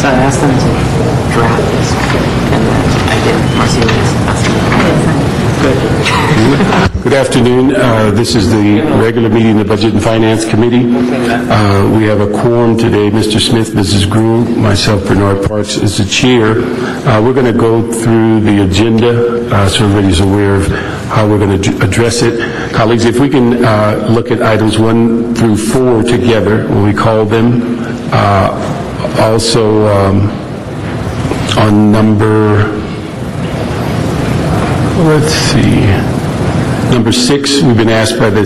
So I asked them to draft this, and then I did. Marcy was asking me. Good afternoon. This is the regular meeting of the Budget and Finance Committee. We have a quorum today. Mr. Smith, Mrs. Grew, myself, Bernard Parks, is the chair. We're going to go through the agenda so everybody's aware of how we're going to address it. Colleagues, if we can look at items 1 through 4 together when we call them. Also, on let's see. Number 6, we've been asked by the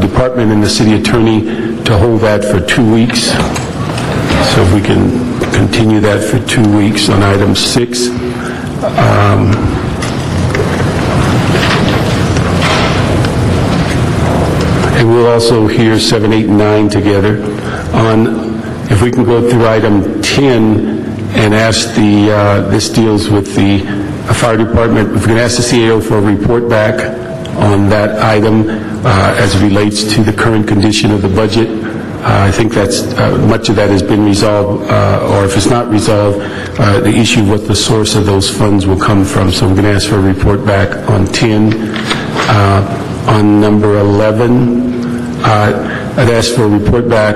department and the city attorney to hold that for 2 weeks. So if we can continue that for 2 weeks on item 6. And we'll also hear 7, 8, and 9 together. If we can go through item 10 and ask this deals with the fire department. If we can ask the CAO for a report back on that item as it relates to the current condition of the budget. I think that's much of that has been resolved, or if it's not resolved, the issue of what the source of those funds will come from. So we're going to ask for a report back on 10. On number 11, I'd ask for a report back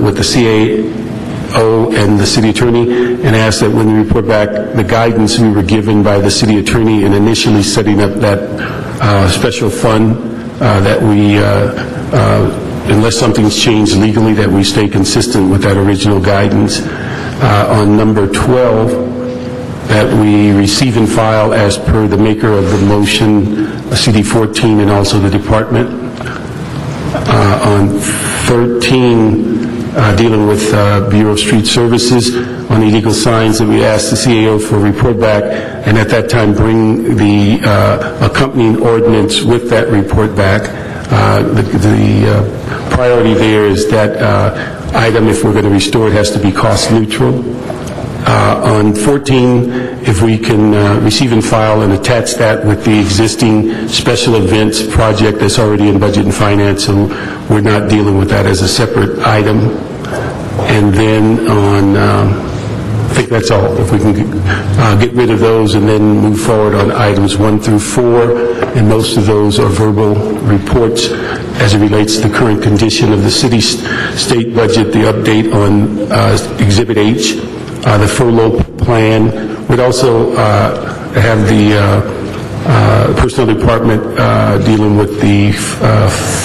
with the CAO and the city attorney, and ask that when we report back the guidance we were given by the city attorney in initially setting up that special fund, that we, unless something's changed legally, that we stay consistent with that original guidance. On number 12, that we receive and file as per the maker of the motion, CD 14, and also the department. On 13, dealing with Bureau of Street Services on illegal signs, that we asked the CAO for a report back, and at that time bring the accompanying ordinance with that report back. The priority there is that item, if we're going to restore it, has to be cost neutral. On 14, if we can receive and file and attach that with the existing special events project that's already in Budget and Finance, so we're not dealing with that as a separate item. And then on, I think that's all. If we can get rid of those and then move forward on items 1 through 4, and most of those are verbal reports as it relates to the current condition of the city-state budget, the update on Exhibit H, the furlough plan. We'd also have the personnel department dealing with the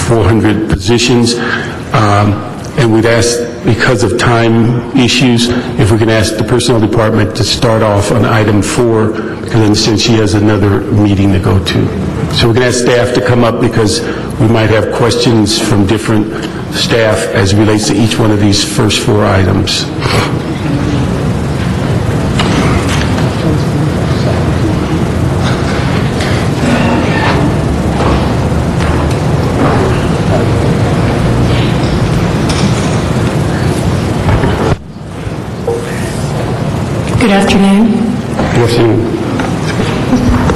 400 positions. And we'd ask, because of time issues, if we can ask the personnel department to start off on item 4, because I understand she has another meeting to go to. So we're going to ask staff to come up because we might have questions from different staff as it relates to each one of these first 4 items. Good afternoon. Good afternoon.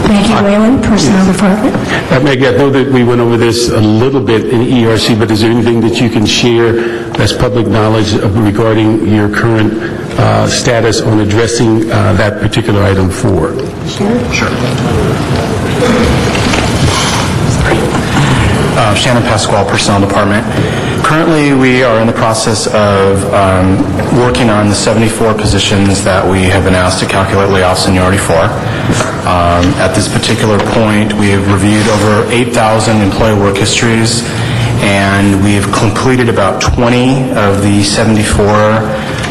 Maggie Whalen, Personnel Department. Maggie, I know that we went over this a little bit in ERC, but is there anything that you can share that's public knowledge regarding your current status on addressing that particular item 4? Sure. Shannon Pasquale, Personnel Department. Currently, we are in the process of working on the 74 positions that we have been asked to calculate layoff seniority for. At this particular point, we have reviewed over 8,000 employee work histories, and we've completed about 20 of the 74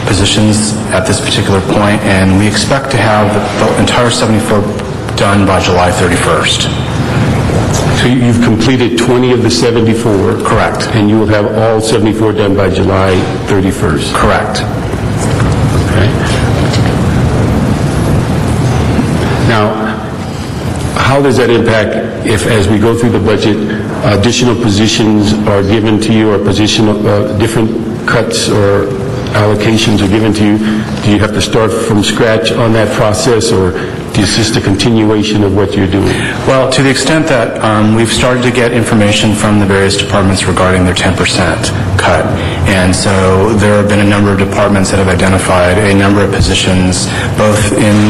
positions at this particular point, and we expect to have the entire 74 done by July 31st. So you've completed 20 of the 74? Correct. And you will have all 74 done by July 31st? Correct. Okay. Now, how does that impact if, as we go through the budget, additional positions are given to you, or different cuts or allocations are given to you? Do you have to start from scratch on that process, or Is this a continuation of what you're doing? Well, to the extent that we've started to get information from the various departments regarding their 10% cut. And so there have been a number of departments that have identified a number of positions, both in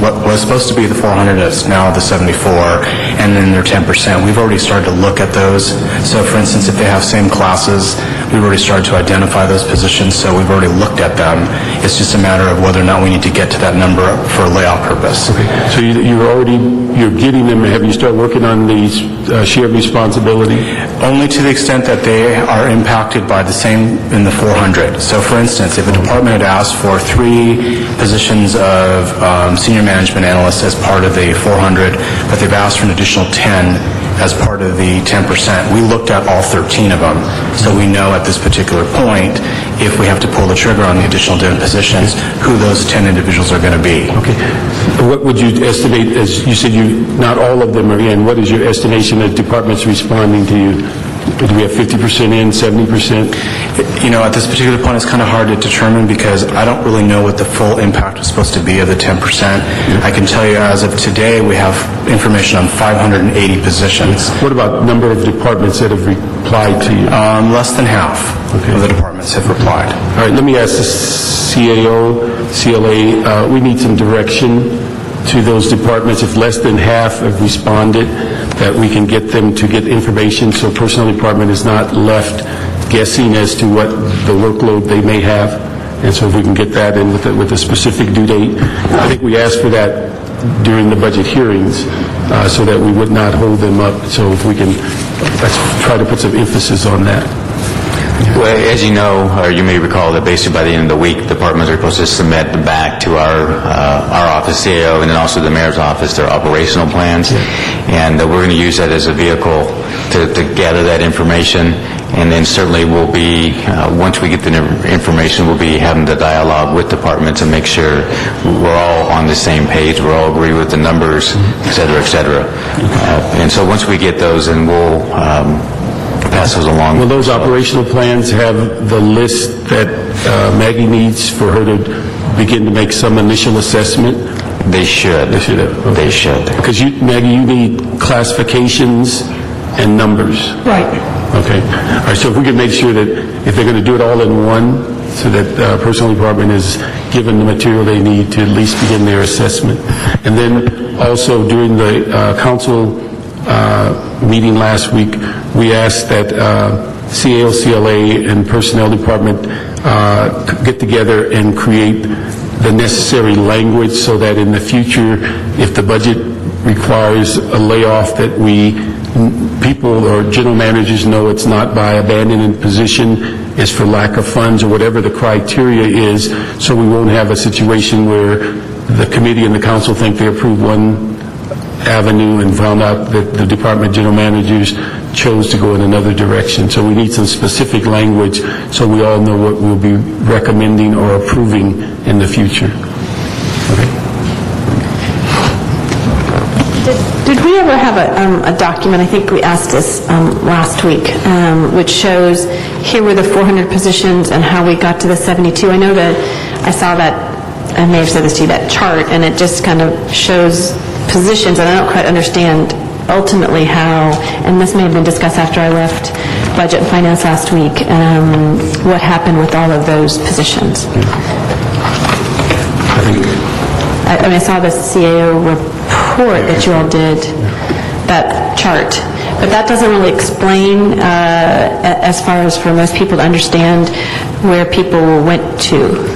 what was supposed to be the 400, that's now the 74, and then their 10%. We've already started to look at those. So, for instance, if they have same classes, we've already started to identify those positions, so we've already looked at them. It's just a matter of whether or not we need to get to that number for a layoff purpose. So you're getting them, have you started working on the shared responsibility? Only to the extent that they are impacted by the same in the 400. So, for instance, if a department had asked for 3 positions of senior management analysts as part of the 400, but they've asked for an additional 10 as part of the 10%, we looked at all 13 of them. So we know at this particular point, if we have to pull the trigger on the additional 10 positions, who those 10 individuals are going to be. Okay. What would you estimate, as you said, not all of them are in, what is your estimation of departments responding to you? Do we have 50% in, 70%? At this particular point, it's kind of hard to determine because I don't really know what the full impact is supposed to be of the 10%. I can tell you as of today, we have information on 580 positions. What about number of departments that have replied to you? Less than half of the departments have replied. All right, let me ask the CAO, CLA, we need some direction to those departments. If less than half have responded, that we can get them to get information so personnel department is not left guessing as to what the workload they may have. And so if we can get that in with a specific due date. I think we asked for that during the budget hearings so that we would not hold them up. So if we can, let's try to put some emphasis on that. Well, as you know, or you may recall, that basically by the end of the week, departments are supposed to submit back to our office, CAO, and then also the mayor's office, their operational plans. And we're going to use that as a vehicle to gather that information. And then certainly we'll be, once we get the information, we'll be having the dialogue with departments and make sure we're all on the same page, we all agree with the numbers, et cetera, et cetera. And so once we get those, then we'll pass those along. Will those operational plans have the list that Maggie needs for her to begin to make some initial assessment? They should. They should have. Okay. They should. Because Maggie, you need classifications and numbers. Right. Okay. All right, so if we could make sure that if they're going to do it all in one, so that personnel department is given the material they need to at least begin their assessment. And then also during the council meeting last week, we asked that CAO, CLA, and personnel department get together and create the necessary language so that in the future, if the budget requires a layoff, that people or general managers know it's not by abandoning position, it's for lack of funds or whatever the criteria is, so we won't have a situation where the committee and the council think they approved one avenue and found out that the department general managers chose to go in another direction. So we need some specific language so we all know what we'll be recommending or approving in the future. Okay. Did we ever have a document, I think we asked this last week, which shows here were the 400 positions and how we got to the 72? I know that I saw that, I may have said this to you, that chart, and it just kind of shows positions, and I don't quite understand ultimately how, and this may have been discussed after I left Budget and Finance last week, what happened with all of those positions. I saw the CAO report that you all did, that chart, but that doesn't really explain, as far as for most people to understand, where people went to.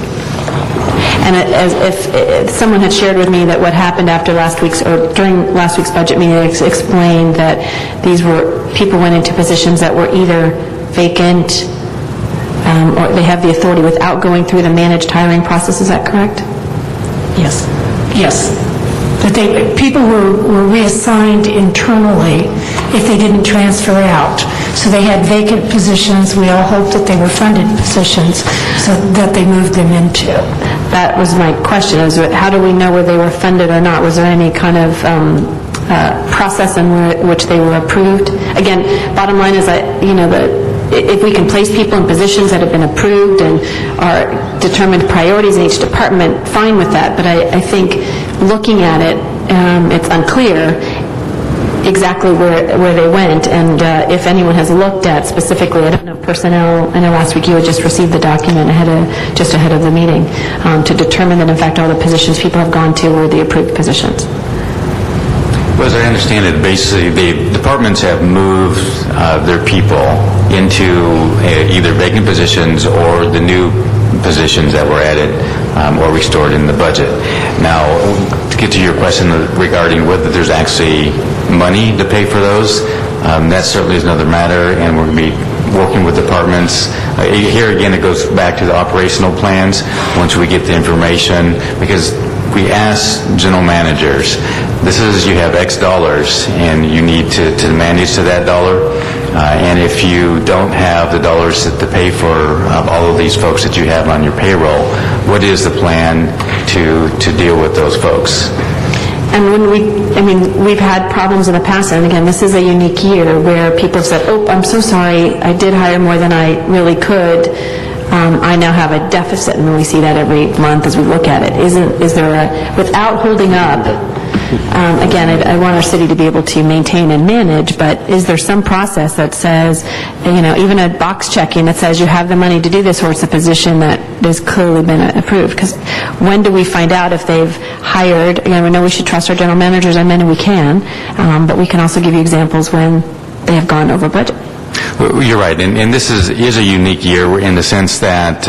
And if someone had shared with me that what happened after last week's, or during last week's budget meeting, explained that these were, people went into positions that were either vacant, or they have the authority without going through the managed hiring process, is that correct? Yes. Yes. That people were reassigned internally if they didn't transfer out. So they had vacant positions. We all hoped that they were funded positions so that they moved them into. That was my question, is how do we know whether they were funded or not? Was there any kind of process in which they were approved? Again, bottom line is that, if we can place people in positions that have been approved and are determined priorities in each department, fine with that. But I think looking at it, it's unclear exactly where they went, and if anyone has looked at specifically, I don't know, personnel. I know last week you had just received the document just ahead of the meeting to determine that in fact all the positions people have gone to were the approved positions. Well, as I understand it, basically the departments have moved their people into either vacant positions or the new positions that were added or restored in the budget. Now, to get to your question regarding whether there's actually money to pay for those, that certainly is another matter, and we're going to be working with departments. Here again, it goes back to the operational plans once we get the information, because we ask general managers, this is, you have X dollars and you need to manage to that dollar, and if you don't have the dollars to pay for all of these folks that you have on your payroll, what is the plan to deal with those folks? And we've had problems in the past, and again, this is a unique year where people have said, oh, I'm so sorry, I did hire more than I really could. I now have a deficit, and we see that every month as we look at it. Is there a, without holding up, again, I want our city to be able to maintain and manage, but is there some process that says, even a box checking that says you have the money to do this, or it's a position that has clearly been approved? Because when do we find out if they've hired? Again, we know we should trust our general managers, and many we can, but we can also give you examples when they have gone over budget. You're right, and this is a unique year in the sense that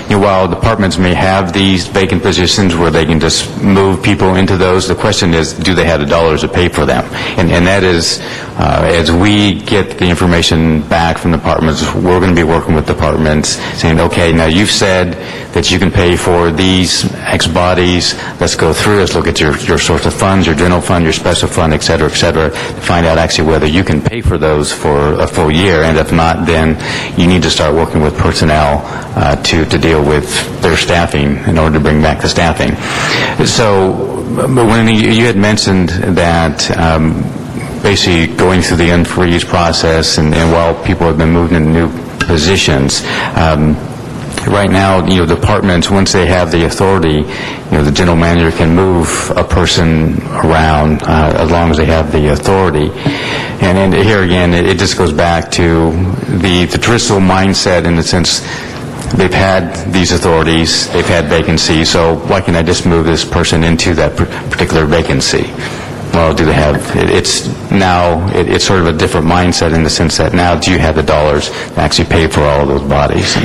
while departments may have these vacant positions where they can just move people into those, the question is, do they have the dollars to pay for them? And that is, as we get the information back from departments, we're going to be working with departments saying, okay, now you've said that you can pay for these X bodies. Let's go through, let's look at your source of funds, your general fund, your special fund, et cetera, to find out actually whether you can pay for those for a full year. And if not, then you need to start working with personnel to deal with their staffing in order to bring back the staffing. So, but when you had mentioned that basically going through the unfreeze process, and while people have been moved into new positions, right now, departments, once they have the authority, the general manager can move a person around as long as they have the authority. And here again, it just goes back to the traditional mindset in the sense they've had these authorities, they've had vacancies, so why can't I just move this person into that particular vacancy? Well, do they have, it's sort of a different mindset in the sense that now do you have the dollars to actually pay for all of those bodies?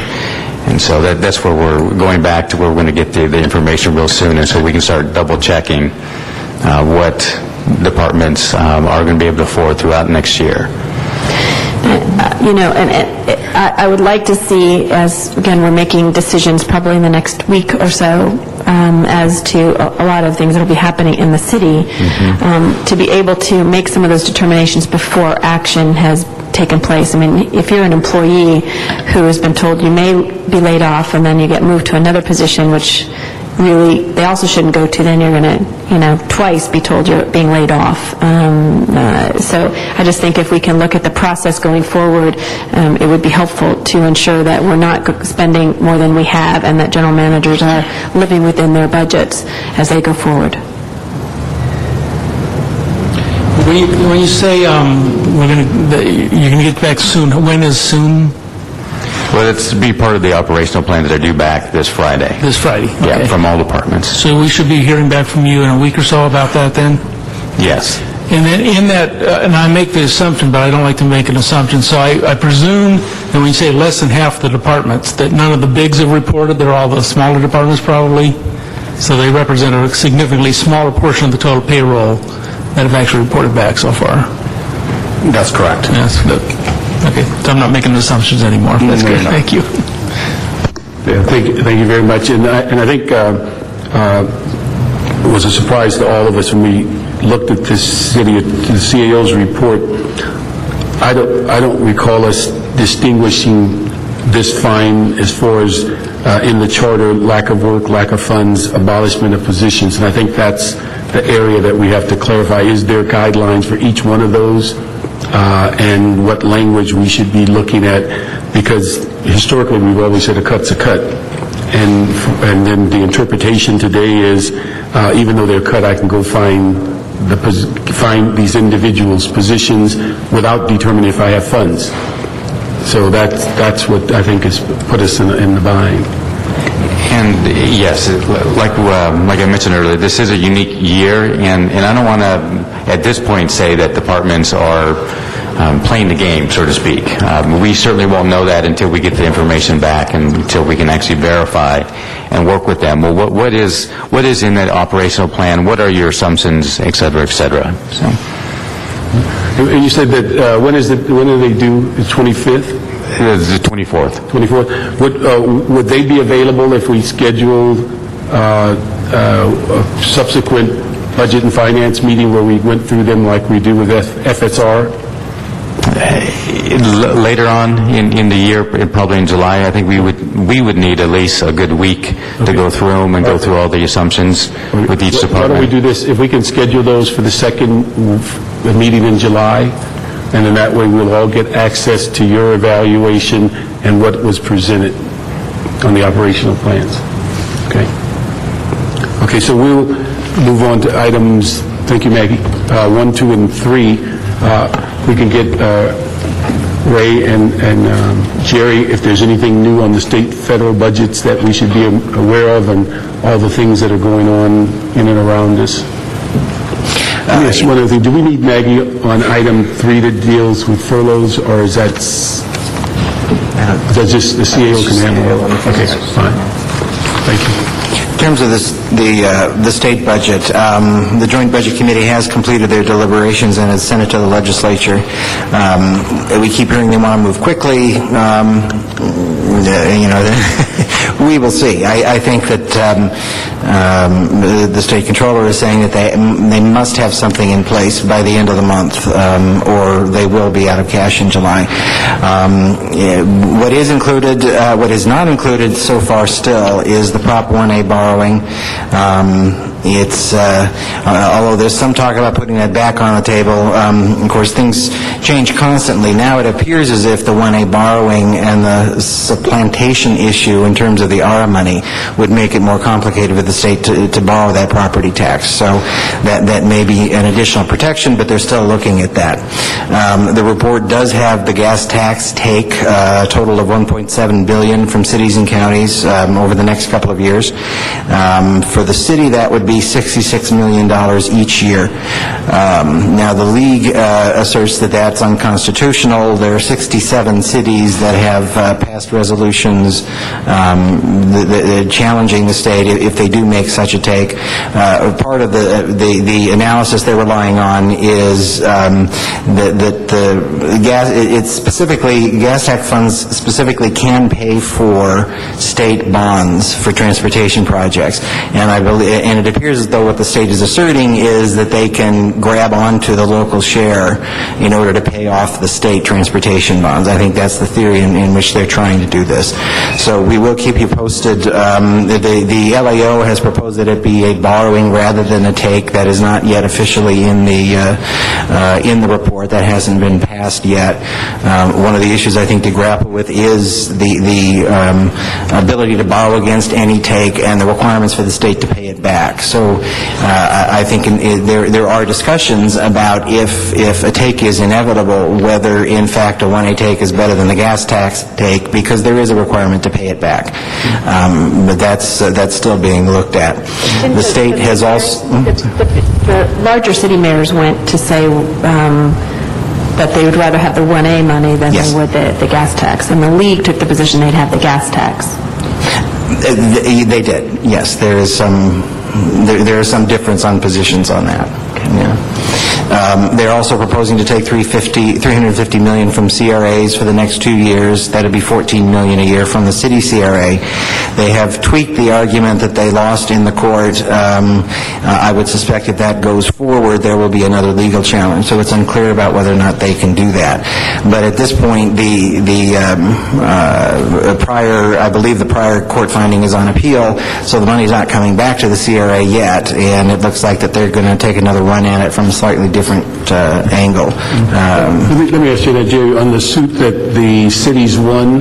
And so that's where we're going back to where we're going to get the information real soon, and so we can start double-checking what departments are going to be able to afford throughout next year. I would like to see, as, again, we're making decisions probably in the next week or so as to a lot of things that will be happening in the city, to be able to make some of those determinations before action has taken place. I mean, if you're an employee who has been told you may be laid off and then you get moved to another position, which really they also shouldn't go to, then you're going to, twice be told you're being laid off. So I just think if we can look at the process going forward, it would be helpful to ensure that we're not spending more than we have and that general managers are living within their budgets as they go forward. When you say you're going to get back soon, when is soon? Well, it's to be part of the operational plan that are due back this Friday. This Friday, okay. Yeah, from all departments. So we should be hearing back from you in a week or so about that then? Yes. And then in that, and I make the assumption, but I don't like to make an assumption, so I presume that when you say less than half the departments, that none of the bigs have reported, they're all the smaller departments probably, so they represent a significantly smaller portion of the total payroll that have actually reported back so far. That's correct. Yes, okay, so I'm not making assumptions anymore. That's good, thank you. Yeah, thank you very much. And I think it was a surprise to all of us when we looked at the CAO's report. I don't recall us distinguishing this fine as far as in the charter, lack of work, lack of funds, abolishment of positions, and I think that's the area that we have to clarify. Is there guidelines for each one of those? and what language we should be looking at, because historically we've always said a cut's a cut. And then the interpretation today is, even though they're cut, I can go find these individuals' positions without determining if I have funds. So that's what I think has put us in the bind. And yes, like I mentioned earlier, this is a unique year, and I don't want to, at this point, say that departments are playing the game, so to speak. We certainly won't know that until we get the information back and until we can actually verify and work with them. Well, what is in that operational plan? What are your assumptions, et cetera, et cetera? So. And you said that when do they do? The 25th? It's the 24th. 24th. Would they be available if we scheduled a subsequent budget and finance meeting where we went through them like we do with FSR? Later on in the year, probably in July, I think we would need at least a good week to go through them and go through all the assumptions with each department. Why don't we do this? If we can schedule those for the second meeting in July, and then that way we'll all get access to your evaluation and what was presented on the operational plans. Okay. Okay, so we'll move on to items, thank you, Maggie, 1, 2, and 3. We can get Ray and Jerry, if there's anything new on the state-federal budgets that we should be aware of and all the things that are going on in and around us. Yes, one other thing. Do we need Maggie on item 3 that deals with furloughs, or is that just the CAO can handle it? Okay, fine. Thank you. In terms of the state budget, the Joint Budget Committee has completed their deliberations and has sent it to the legislature. We keep hearing they want to move quickly. We will see. I think that the state controller is saying that they must have something in place by the end of the month, or they will be out of cash in July. What is included, what is not included so far still is the Prop 1A borrowing. Although there's some talk about putting that back on the table, of course things change constantly. Now it appears as if the 1A borrowing and the supplantation issue in terms of the ARA money would make it more complicated for the state to borrow that property tax. So that may be an additional protection, but they're still looking at that. The report does have the gas tax take, a total of $1.7 billion from cities and counties over the next couple of years. For the city, that would be $66 million each year. Now, the League asserts that that's unconstitutional. There are 67 cities that have passed resolutions challenging the state if they do make such a take. Part of the analysis they're relying on is that the gas tax funds specifically can pay for state bonds for transportation projects. And it appears as though what the state is asserting is that they can grab onto the local share in order to pay off the state transportation bonds. I think that's the theory in which they're trying to do this. So we will keep you posted. The LAO has proposed that it be a borrowing rather than a take. That is not yet officially in the report. That hasn't been passed yet. One of the issues I think to grapple with is the ability to borrow against any take and the requirements for the state to pay it back. So I think there are discussions about if a take is inevitable, whether in fact a 1A take is better than the gas tax take, because there is a requirement to pay it back. But that's still being looked at. The state has also... The larger city mayors went to say that they would rather have the 1A money than Yes. they would the gas tax. And the League took the position they'd have the gas tax. They did, yes. There is some difference on positions on that. Yeah. They're also proposing to take $350 million from CRAs for the next 2 years. That would be $14 million a year from the city CRA. They have tweaked the argument that they lost in the court. I would suspect if that goes forward, there will be another legal challenge. So it's unclear about whether or not they can do that. But at this point, I believe the prior court finding is on appeal, so the money's not coming back to the CRA yet, and it looks like that they're going to take another run at it from a slightly different angle. Let me ask you that, Jerry, on the suit that the cities won,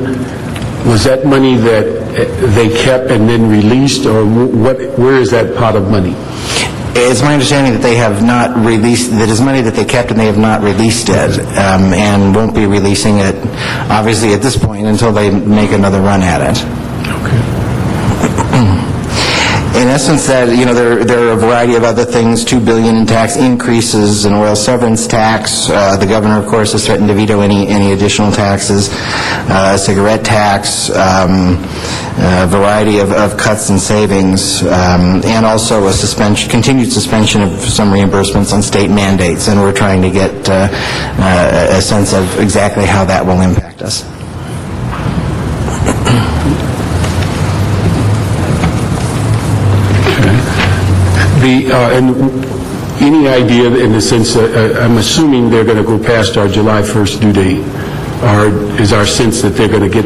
was that money that they kept and then released, or where is that pot of money? It's my understanding that they have not released, that is money that they kept and they have not released it, and won't be releasing it, obviously, at this point, until they make another run at it. In essence, that there are a variety of other things: $2 billion in tax increases, an oil severance tax. The governor, of course, has threatened to veto any additional taxes. Cigarette tax, a variety of cuts and savings, and also a continued suspension of some reimbursements on state mandates. And we're trying to get a sense of exactly how that will impact us. And any idea in the sense that, I'm assuming they're going to go past our July 1st due date, or is our sense that they're going to get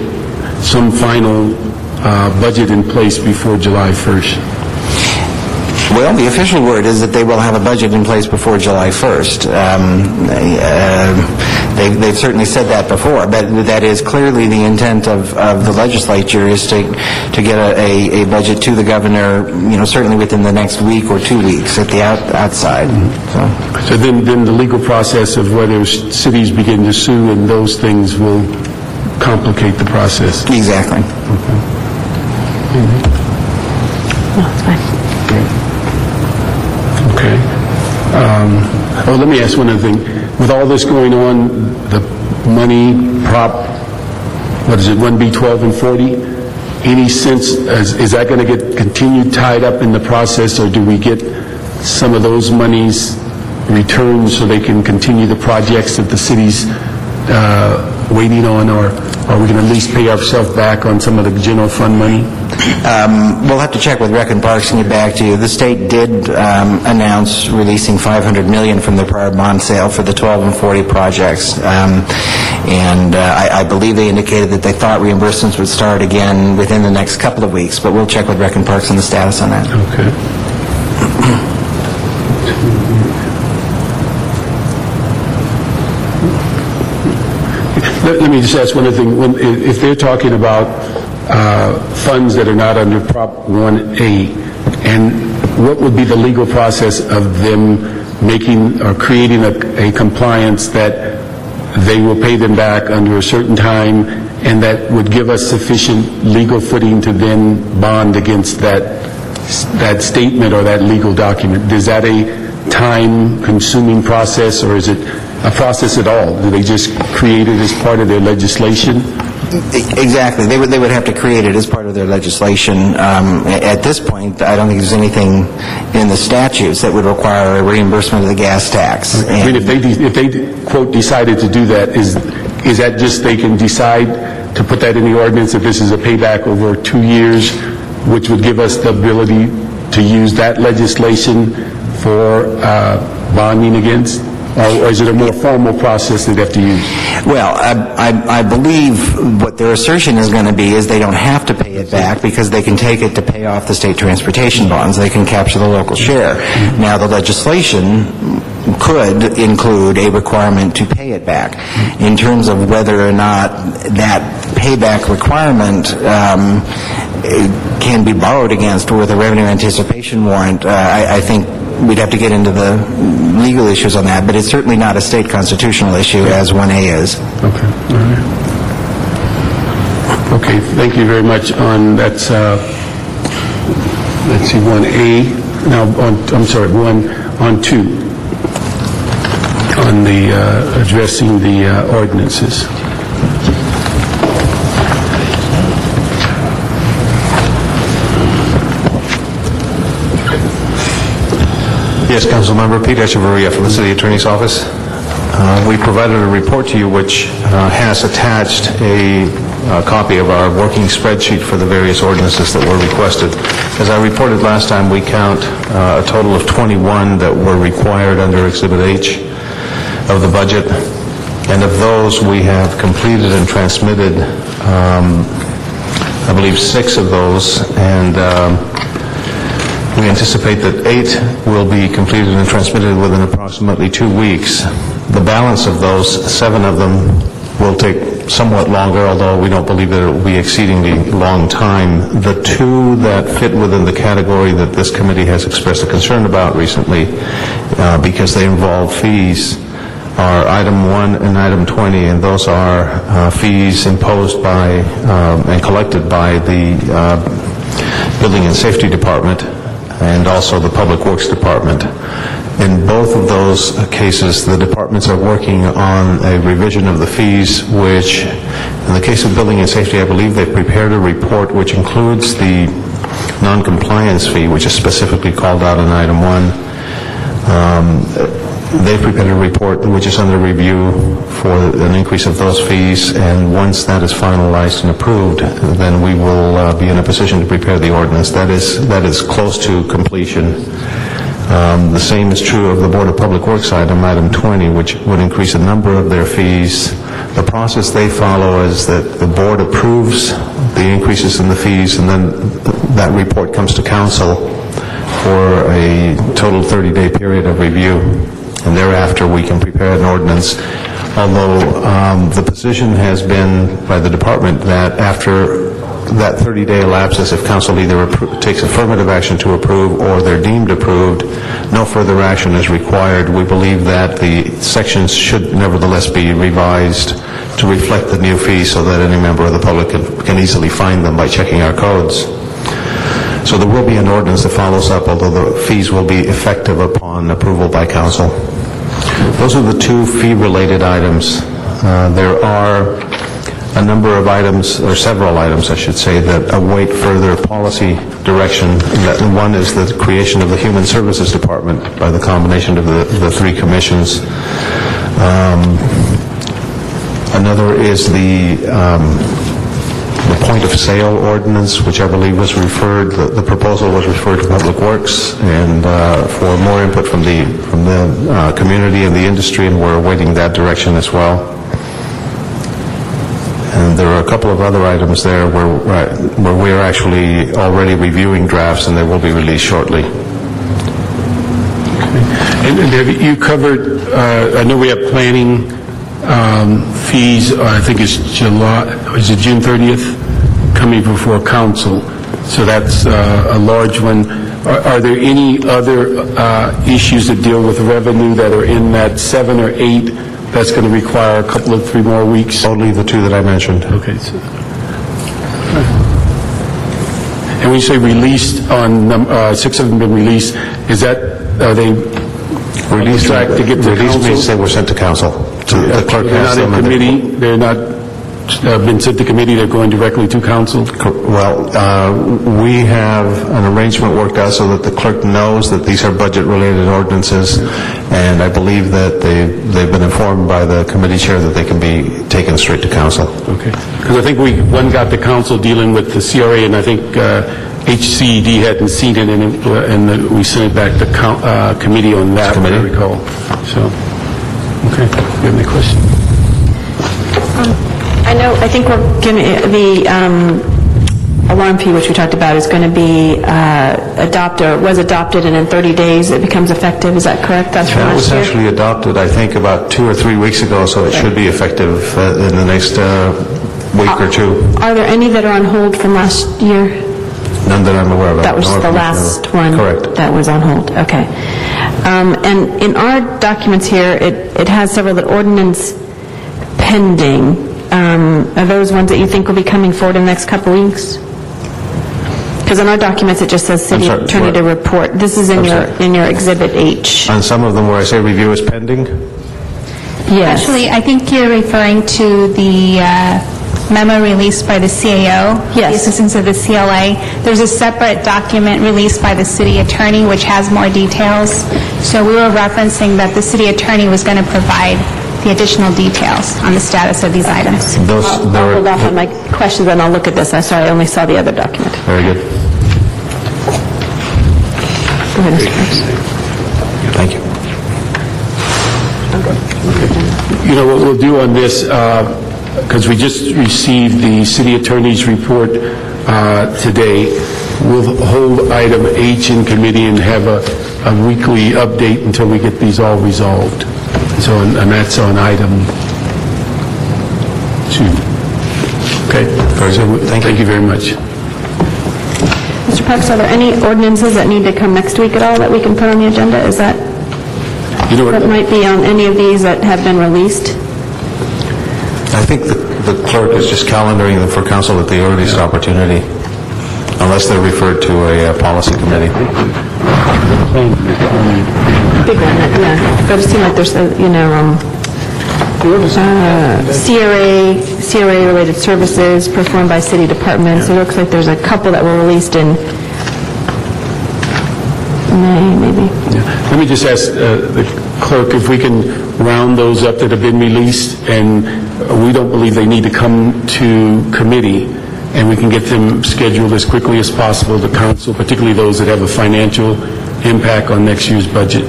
some final budget in place before July 1st? Well, the official word is that they will have a budget in place before July 1st. They've certainly said that before, but that is clearly the intent of the legislature, is to get a budget to the governor, certainly within the next week or 2 weeks at the outside. So then the legal process of whether cities begin to sue and those things will complicate the process. Exactly. That's fine. Okay. Let me ask one other thing. With all this going on, the money, Prop, 1B12 and 40, any sense, is that going to get continued tied up in the process, or do we get some of those monies returned so they can continue the projects that the city's waiting on, or are we going to at least pay ourselves back on some of the general fund money? We'll have to check with Rec and Parks and get back to you. The state did announce releasing $500 million from their prior bond sale for the 12 and 40 projects. And I believe they indicated that they thought reimbursements would start again within the next couple of weeks, but we'll check with Rec and Parks on the status on that. Okay. Let me just ask one other thing. If they're talking about funds that are not under Prop 1A, and what would be the legal process of them making or creating a compliance that they will pay them back under a certain time, and that would give us sufficient legal footing to then bond against that statement or that legal document? Is that a time-consuming process, or is it a process at all? Do they just create it as part of their legislation? Exactly. They would have to create it as part of their legislation. At this point, I don't think there's anything in the statutes that would require a reimbursement of the gas tax. I mean, if they quote decided to do that, is that just they can decide to put that in the ordinance if this is a payback over 2 years, which would give us the ability to use that legislation for bonding against? Or is it a more formal process they'd have to use? Well, I believe what their assertion is going to be is they don't have to pay it back because they can take it to pay off the state transportation bonds. They can capture the local share. Now, the legislation could include a requirement to pay it back. In terms of whether or not that payback requirement can be borrowed against with a revenue anticipation warrant, I think we'd have to get into the legal issues on that, but it's certainly not a state constitutional issue as 1A is. Okay. All right. Okay, thank you very much. On that's, let's see, 1A. Now, on 2, on the addressing the ordinances. Yes, Councilmember Pete Echeverria from the City Attorney's Office. We provided a report to you which has attached a copy of our working spreadsheet for the various ordinances that were requested. As I reported last time, we count a total of 21 that were required under Exhibit H of the budget, and of those we have completed and transmitted, I believe, 6 of those, and We anticipate that 8 will be completed and transmitted within approximately 2 weeks. The balance of those, 7 of them, will take somewhat longer, although we don't believe that it will be exceedingly long time. The 2 that fit within the category that this committee has expressed a concern about recently, because they involve fees, are item 1 and item 20, and those are fees imposed by and collected by the Building and Safety Department and also the Public Works Department. In both of those cases, the departments are working on a revision of the fees, which, in the case of Building and Safety, I believe they've prepared a report which includes the non-compliance fee, which is specifically called out in item 1. They've prepared a report which is under review for an increase of those fees, and once that is finalized and approved, then we will be in a position to prepare the ordinance. That is close to completion. The same is true of the Board of Public Works item 20, which would increase a number of their fees. The process they follow is that the board approves the increases in the fees, and then that report comes to council for a total 30-day period of review. And thereafter, we can prepare an ordinance. Although the position has been by the department that after that 30-day elapses, if council either takes affirmative action to approve or they're deemed approved, no further action is required. We believe that the sections should nevertheless be revised to reflect the new fees so that any member of the public can easily find them by checking our codes. So there will be an ordinance that follows up, although the fees will be effective upon approval by council. Those are the 2 fee-related items. There are a number of items, or several items, I should say, that await further policy direction. One is the creation of the Human Services Department by the combination of the 3 commissions. Another is the point of sale ordinance, which I believe was referred, the proposal was referred to Public Works, and for more input from the community and the industry, and we're awaiting that direction as well. And there are a couple of other items there where we're actually already reviewing drafts, and they will be released shortly. And have you covered, I know we have planning fees, I think it's June 30th, coming before council. So that's a large one. Are there any other issues that deal with revenue that are in that 7 or 8 that's going to require a couple of 3 more weeks? Only the 2 that I mentioned. Okay. So, and when you say released on 6 of them been released, is that, are they released track to get to released council? means they were sent to council. The clerk They're has not them in committee? They're not been sent to committee, they're going directly to council? Well, we have an arrangement worked out so that the clerk knows that these are budget-related ordinances, and I believe that they've been informed by the committee chair that they can be taken straight to council. Okay. Because I think one got to council dealing with the CRA, and I think HCED hadn't seen it, and we sent it back to committee on that, I recall. So, okay. Do you have any questions? I think we're going to, the alarm fee, which we talked about, is going to be was adopted, and in 30 days it becomes effective. Is that correct? That's from That was last year? actually adopted, I think, about 2 or 3 weeks ago, so it should be effective in the next week or 2. Are there any that are on hold from last year? None that I'm aware of. That was the last one Correct. that was on hold. Okay. And in our documents here, it has several that ordinance pending. Are those ones that you think will be coming forward in the next couple weeks? Because in our documents, it just says city attorney to report. This is in your Exhibit H. On some of them where I say review is pending? Yes. Actually, I think you're referring to the memo released by the CAO, Yes. the assistance of the CLA. There's a separate document released by the city attorney which has more details. So we were referencing that the city attorney was going to provide the additional details on the status of these items. Those, I'll there hold were- off on my questions, and I'll look at this. I'm sorry, I only saw the other document. Very good. Go ahead, Mr. Brooks. Thank you. You know what we'll do on this, because we just received the city attorney's report today, we'll hold item H in committee and have a weekly update until we get these all resolved. So, and that's on item 2. Okay? So, thank you very much. Mr. Parks, are there any ordinances that need to come next week at all that we can put on the agenda? Is that, You know what? that might be on any of these that have been released? I think the clerk is just calendaring them for council at the earliest opportunity, unless they're referred to a policy committee. Big one, yeah. But it seemed like there's, CRA-related services performed by city departments. It looks like there's a couple that were released in May, maybe. Let me just ask the clerk if we can round those up that have been released, and we don't believe they need to come to committee, and we can get them scheduled as quickly as possible to council, particularly those that have a financial impact on next year's budget.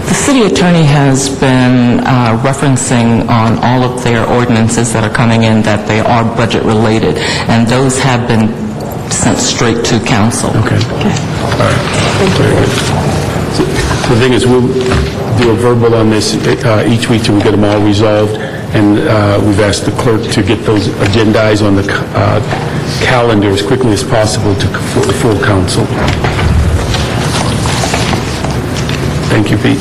The city attorney has been referencing on all of their ordinances that are coming in that they are budget-related, and those have been sent straight to council. Okay. All right. Very good. So the thing is, we'll do a verbal on this each week till we get them all resolved, and we've asked the clerk to get those agendized on the calendar as quickly as possible for the full council. Thank you, Pete.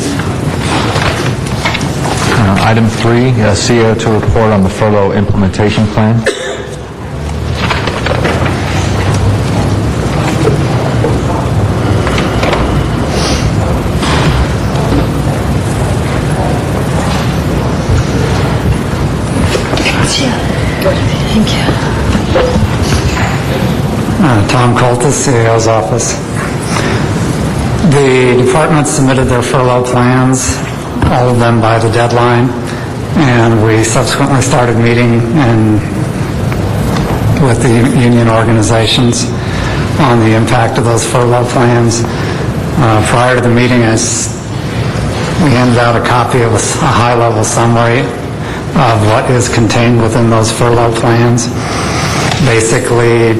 Item 3, CEO to report on the furlough implementation plan. Tom Coltis, CEO's office. The department submitted their furlough plans, all of them by the deadline, and we subsequently started meeting with the union organizations on the impact of those furlough plans. Prior to the meeting, we handed out a copy of a high-level summary of what is contained within those furlough plans. Basically,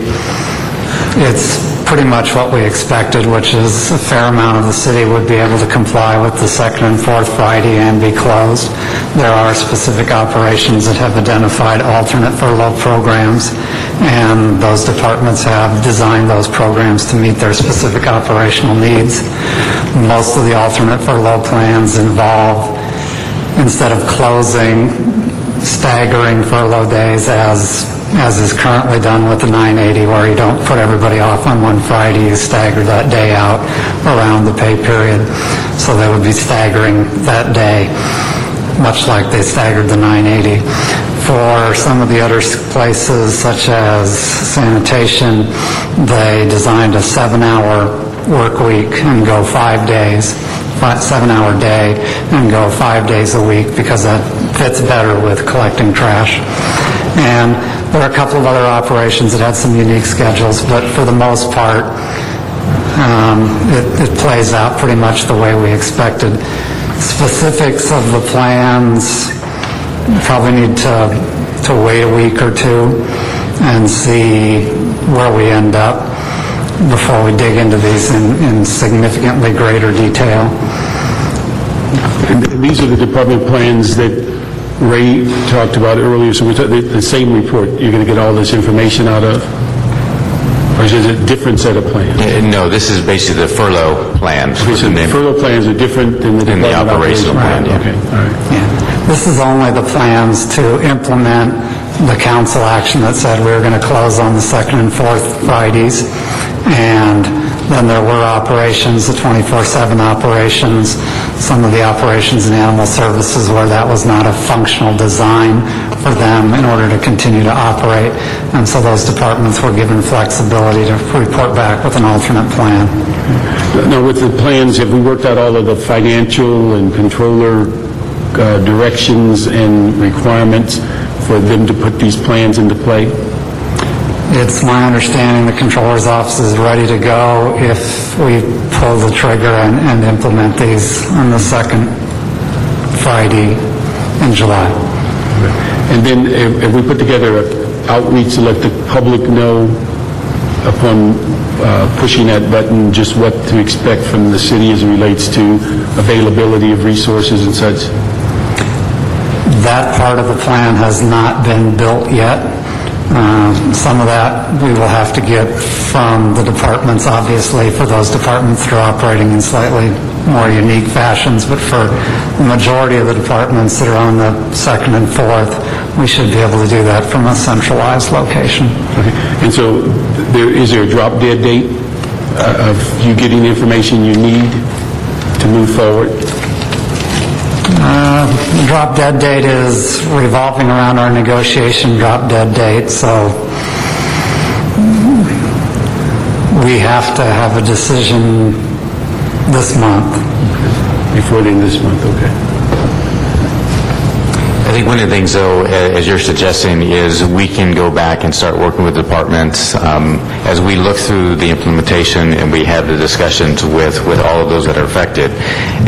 it's pretty much what we expected, which is a fair amount of the city would be able to comply with the second and fourth Friday and be closed. There are specific operations that have identified alternate furlough programs, and those departments have designed those programs to meet their specific operational needs. Most of the alternate furlough plans involve, instead of closing, staggering furlough days as is currently done with the 980, where you don't put everybody off on one Friday, you stagger that day out around the pay period. So they would be staggering that day, much like they staggered the 980. For some of the other places, such as sanitation, they designed a 7-hour work week and go 5 days, 7-hour day, and go 5 days a week, because that fits better with collecting trash. And there are a couple of other operations that had some unique schedules, but for the most part, it plays out pretty much the way we expected. Specifics of the plans, probably need to wait a week or two and see where we end up before we dig into these in significantly greater detail. And these are the department plans that Ray talked about earlier, so the same report you're going to get all this information out of? Or is it a different set of plans? No, this is basically the furlough plans. Okay, so the furlough plans are different than the department operational plan, yeah. Okay, all right. Yeah. This is only the plans to implement the council action that said we were going to close on the second and fourth Fridays. And then there were operations, the 24/7 operations, some of the operations in animal services where that was not a functional design for them in order to continue to operate. And so those departments were given flexibility to report back with an alternate plan. Now, with the plans, have we worked out all of the financial and controller directions and requirements for them to put these plans into play? It's my understanding the controller's office is ready to go if we pull the trigger and implement these on the second Friday in July. And then if we put together an outreach to let the public know upon pushing that button, just what to expect from the city as it relates to availability of resources and such? That part of the plan has not been built yet. Some of that we will have to get from the departments, obviously, for those departments that are operating in slightly more unique fashions, but for the majority of the departments that are on the second and fourth, we should be able to do that from a centralized location. Okay. And so is there a drop-dead date of you getting the information you need to move forward? The drop-dead date is revolving around our negotiation drop-dead date, so we have to have a decision this month. Before the end of this month, okay. I think one of the things, though, as you're suggesting, is we can go back and start working with departments as we look through the implementation and we have the discussions with all of those that are affected,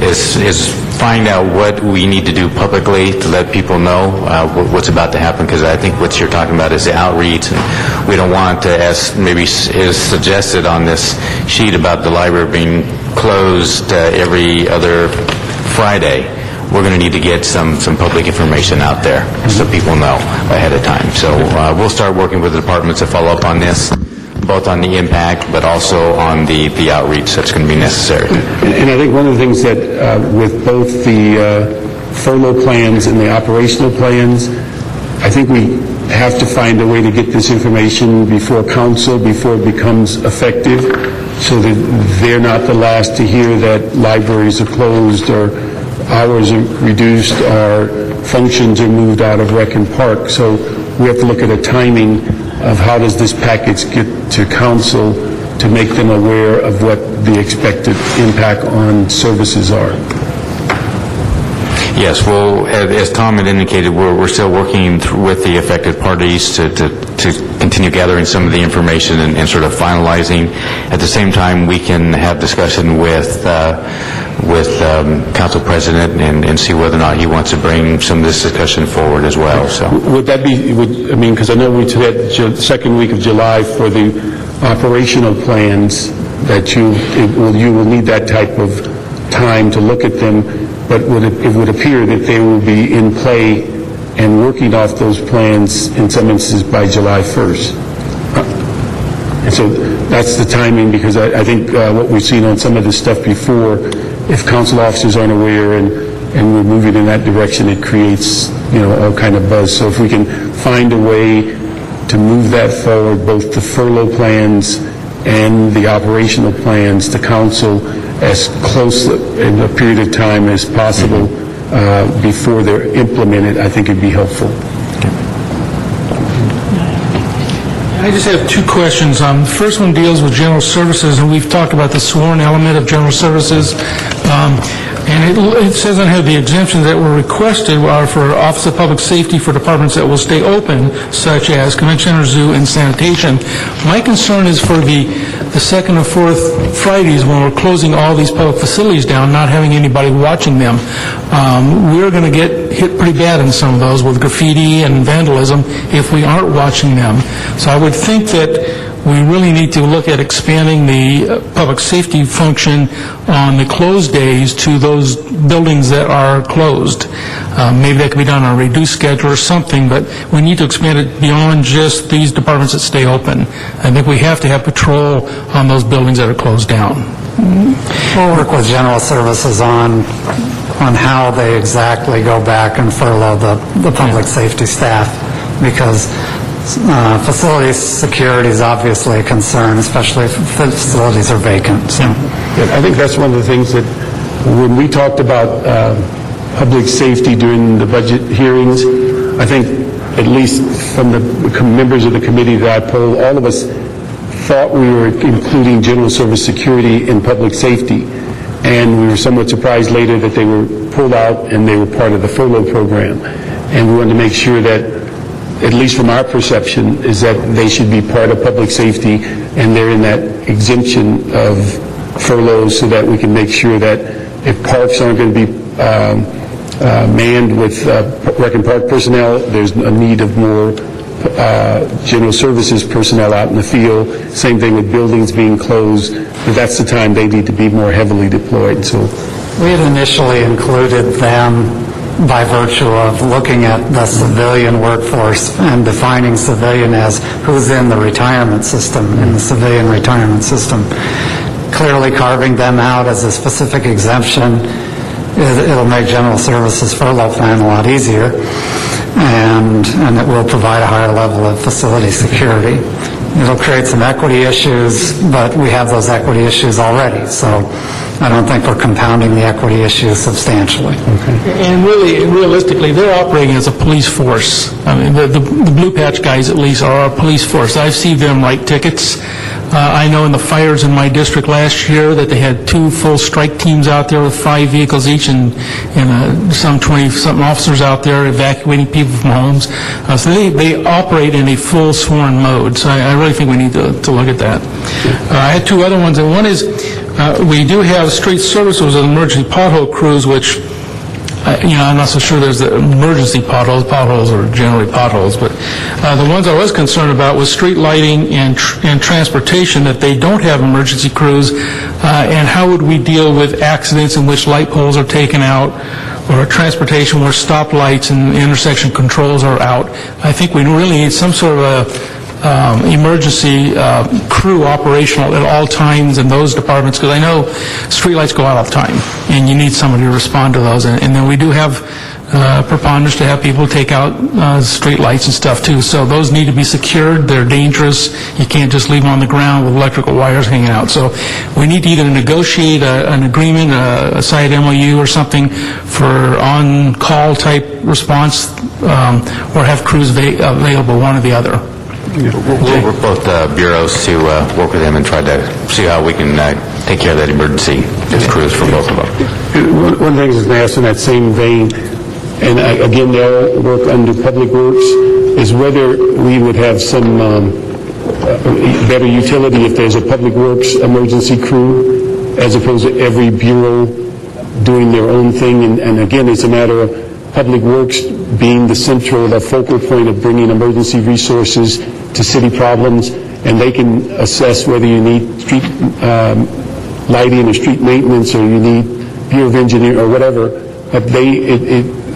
is find out what we need to do publicly to let people know what's about to happen, because I think what you're talking about is the outreach, and we don't want to, as maybe is suggested on this sheet about the library being closed every other Friday. We're going to need to get some public information out there so people know ahead of time. So we'll start working with the departments to follow up on this, both on the impact, but also on the outreach that's going to be necessary. And I think one of the things that with both the furlough plans and the operational plans, I think we have to find a way to get this information before council, before it becomes effective, so that they're not the last to hear that libraries are closed or hours are reduced or functions are moved out of Rec and Park. So we have to look at a timing of how does this package get to council to make them aware of what the expected impact on services are. Yes, well, as Tom had indicated, we're still working with the affected parties to continue gathering some of the information and sort of finalizing. At the same time, we can have discussion with Council President and see whether or not he wants to bring some of this discussion forward as well. So, would that be? I mean, because I know we had the second week of July for the operational plans that you will need that type of time to look at them. But it would appear that they will be in play and working off those plans in some instances by July 1st. And so that's the timing, because I think what we've seen on some of this stuff before, if council officers aren't aware and we're moving in that direction, it creates, all kind of buzz. So if we can find a way to move that forward, both the furlough plans and the operational plans to council as close in a period of time as possible before they're implemented, I think it'd be helpful. I just have two questions. The first one deals with general services, and we've talked about the sworn element of general services. And it says on here the exemptions that were requested are for Office of Public Safety for departments that will stay open, such as Convention Center, Zoo, and Sanitation. My concern is for the second and fourth Fridays when we're closing all these public facilities down, not having anybody watching them. We're going to get hit pretty bad in some of those with graffiti and vandalism if we aren't watching them. So I would think that we really need to look at expanding the public safety function on the closed days to those buildings that are closed. Maybe that could be done on a reduced schedule or something, but we need to expand it beyond just these departments that stay open. I think we have to have patrol on those buildings that are closed down. We'll work with general services on how they exactly go back and furlough the public safety staff, because facility security is obviously a concern, especially if facilities are vacant. So. Yeah, I think that's one of the things that when we talked about public safety during the budget hearings, I think at least from the members of the committee that I polled, all of us thought we were including general service security in public safety, and we were somewhat surprised later that they were pulled out and they were part of the furlough program. And we wanted to make sure that, at least from our perception, is that they should be part of public safety and they're in that exemption of furloughs, so that we can make sure that if parks aren't going to be manned with Rec and Park personnel, there's a need of more general services personnel out in the field. Same thing with buildings being closed, but that's the time they need to be more heavily deployed, so. We had initially included them by virtue of looking at the civilian workforce and defining civilian as who's in the retirement system, in the civilian retirement system. Clearly carving them out as a specific exemption, it'll make general services furlough plan a lot easier, and it will provide a higher level of facility security. It'll create some equity issues, but we have those equity issues already, so I don't think we're compounding the equity issues substantially. And really, realistically, they're operating as a police force. I mean, the Blue Patch guys, at least, are our police force. I've seen them write tickets. I know in the fires in my district last year that they had 2 full strike teams out there with 5 vehicles each and some 20-something officers out there evacuating people from homes. So they operate in a full sworn mode. So I really think we need to look at that. I had 2 other ones, and one is we do have street services and emergency pothole crews, which I'm not so sure there's the emergency potholes. Potholes are generally potholes, but the ones I was concerned about was street lighting and transportation, that they don't have emergency crews, and how would we deal with accidents in which light poles are taken out, or transportation where stop lights and intersection controls are out. I think we really need some sort of emergency crew operational at all times in those departments, because I know streetlights go out all the time, and you need somebody to respond to those. And then we do have preponderance to have people take out streetlights and stuff too. So those need to be secured. They're dangerous. You can't just leave them on the ground with electrical wires hanging out. So we need to either negotiate an agreement, a side MOU or something for on-call type response, or have crews available, one or the other. We'll work both bureaus to work with them and try to see how we can take care of that emergency crews for both of them. One thing I was going to ask in that same vein, and again, they all work under Public Works, is whether we would have some better utility if there's a Public Works emergency crew, as opposed to every bureau doing their own thing. And again, it's a matter of Public Works being the central, the focal point of bringing emergency resources to city problems, and they can assess whether you need street lighting or street maintenance, or you need Bureau of Engineering or whatever. But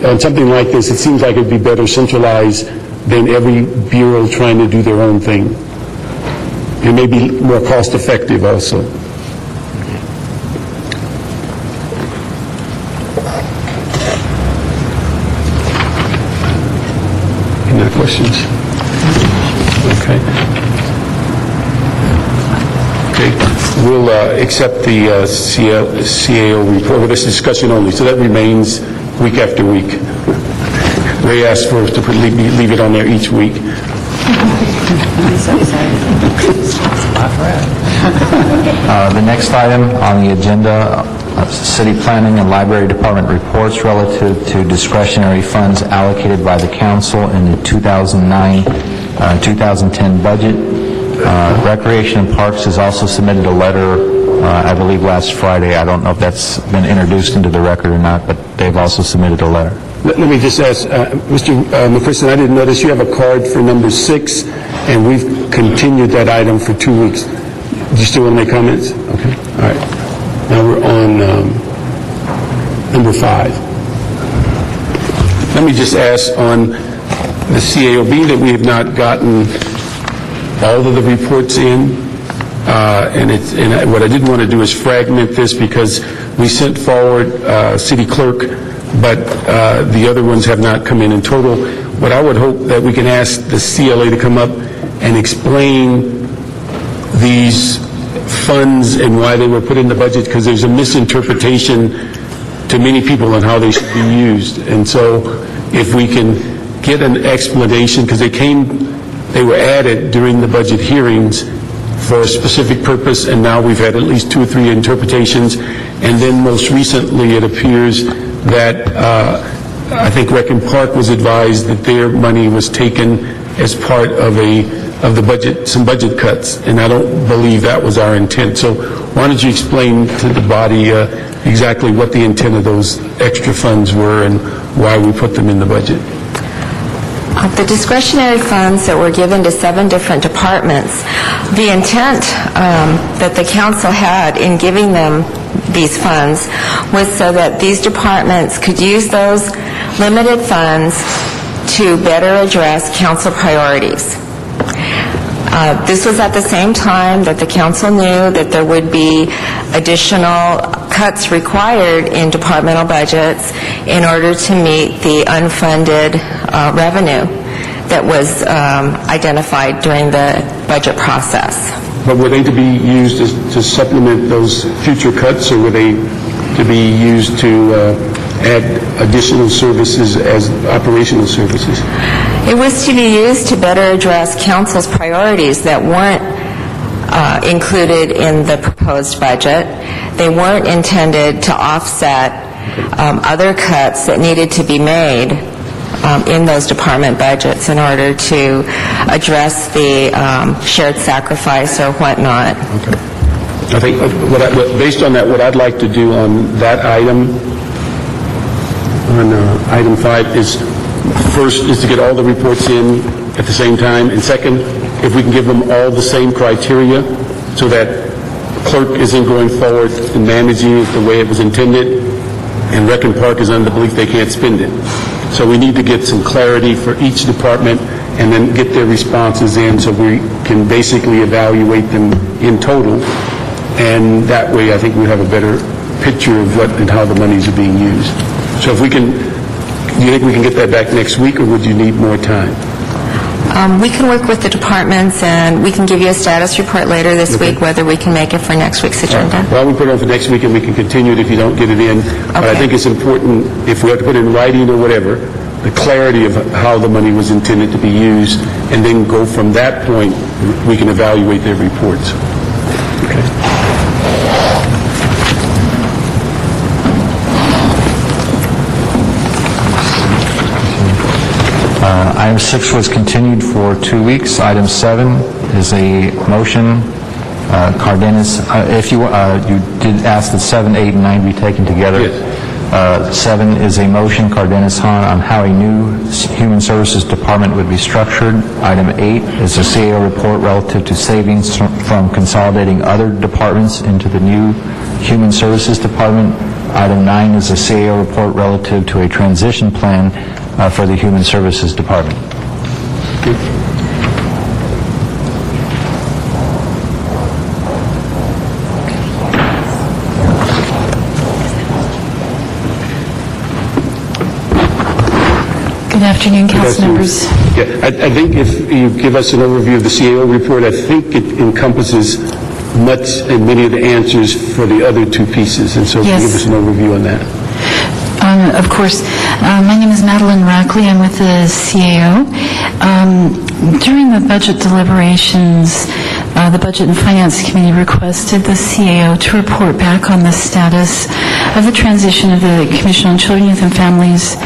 on something like this, it seems like it'd be better centralized than every bureau trying to do their own thing. It may be more cost effective also. Any other questions? Okay. We'll accept the CAO report with this discussion only, so that remains week after week. They asked for us to leave it on there each week. The next item on the agenda, City Planning and Library Department reports relative to discretionary funds allocated by the council in the 2009-2010 budget. Recreation and Parks has also submitted a letter, I believe last Friday. I don't know if that's been introduced into the record or not, but they've also submitted a letter. Let me just ask, Mr. McPherson, I didn't notice you have a card for number 6, and we've continued that item for 2 weeks. Do you still want to make comments? Okay. All right. Now we're on number 5. Let me just ask on the CAOB that we have not gotten all of the reports in, and what I didn't want to do is fragment this, because we sent forward city clerk, but the other ones have not come in total. What I would hope that we can ask the CLA to come up and explain these funds and why they were put in the budget, because there's a misinterpretation to many people on how they should be used. And so if we can get an explanation, because they were added during the budget hearings for a specific purpose, and now we've had at least 2 or 3 interpretations. And then most recently it appears that I think Rec and Park was advised that their money was taken as part of the budget, some budget cuts, and I don't believe that was our intent. So why don't you explain to the body exactly what the intent of those extra funds were and why we put them in the budget? The discretionary funds that were given to 7 different departments, the intent that the council had in giving them these funds was so that these departments could use those limited funds to better address council priorities. This was at the same time that the council knew that there would be additional cuts required in departmental budgets in order to meet the unfunded revenue that was identified during the budget process. But were they to be used to supplement those future cuts, or were they to be used to add additional services as operational services? It was to be used to better address council's priorities that weren't included in the proposed budget. They weren't intended to offset other cuts that needed to be made in those department budgets in order to address the shared sacrifice or whatnot. Okay. I think, based on that, what I'd like to do on that item, on item 5, is first is to get all the reports in at the same time, and second, if we can give them all the same criteria so that the clerk isn't going forward and managing it the way it was intended, and Rec and Park is under the belief they can't spend it. So we need to get some clarity for each department and then get their responses in so we can basically evaluate them in total, and that way I think we have a better picture of what and how the monies are being used. So if we can, do you think we can get that back next week, or would you need more time? We can work with the departments, and we can give you a status report later this week whether we can make it for next week's agenda. Well, we put it on for next week, and we can continue it if you don't get it in. But I think it's important, if we have to put it in writing or whatever, the clarity of how the money was intended to be used, and then go from that point, we can evaluate their reports. Okay. Item 6 was continued for 2 weeks. Item 7 is a motion. Cardenas, if you did ask that 7, 8, and 9 be taken together. Yes. 7 is a motion, Cardenas Han, on how a new Human Services Department would be structured. Item 8 is a CAO report relative to savings from consolidating other departments into the new Human Services Department. Item 9 is a CAO report relative to a transition plan for the Human Services Department. Good afternoon, council members. Yeah, I think if you give us an overview of the CAO report, I think it encompasses much and many of the answers for the other 2 pieces, and so Yes. give us an overview on that. Of course. My name is Madeline Rackley. I'm with the CAO. During the budget deliberations, the Budget and Finance Committee requested the CAO to report back on the status of the transition of the Commission on Children, Youth, and Families,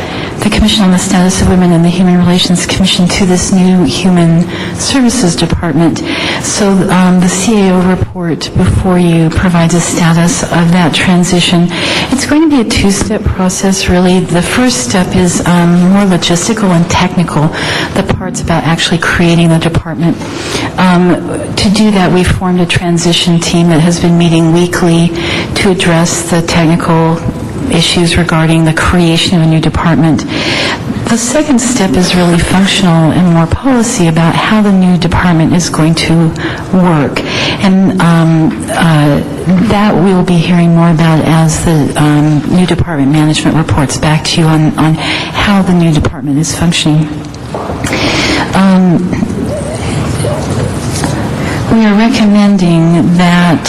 the Commission on the Status of Women, and the Human Relations Commission to this new Human Services Department. So the CAO report before you provides a status of that transition. It's going to be a 2-step process, really. The first step is more logistical and technical, the parts about actually creating the department. To do that, we formed a transition team that has been meeting weekly to address the technical issues regarding the creation of a new department. The second step is really functional and more policy about how the new department is going to work. And that we'll be hearing more about as the new department management reports back to you on how the new department is functioning. We are recommending that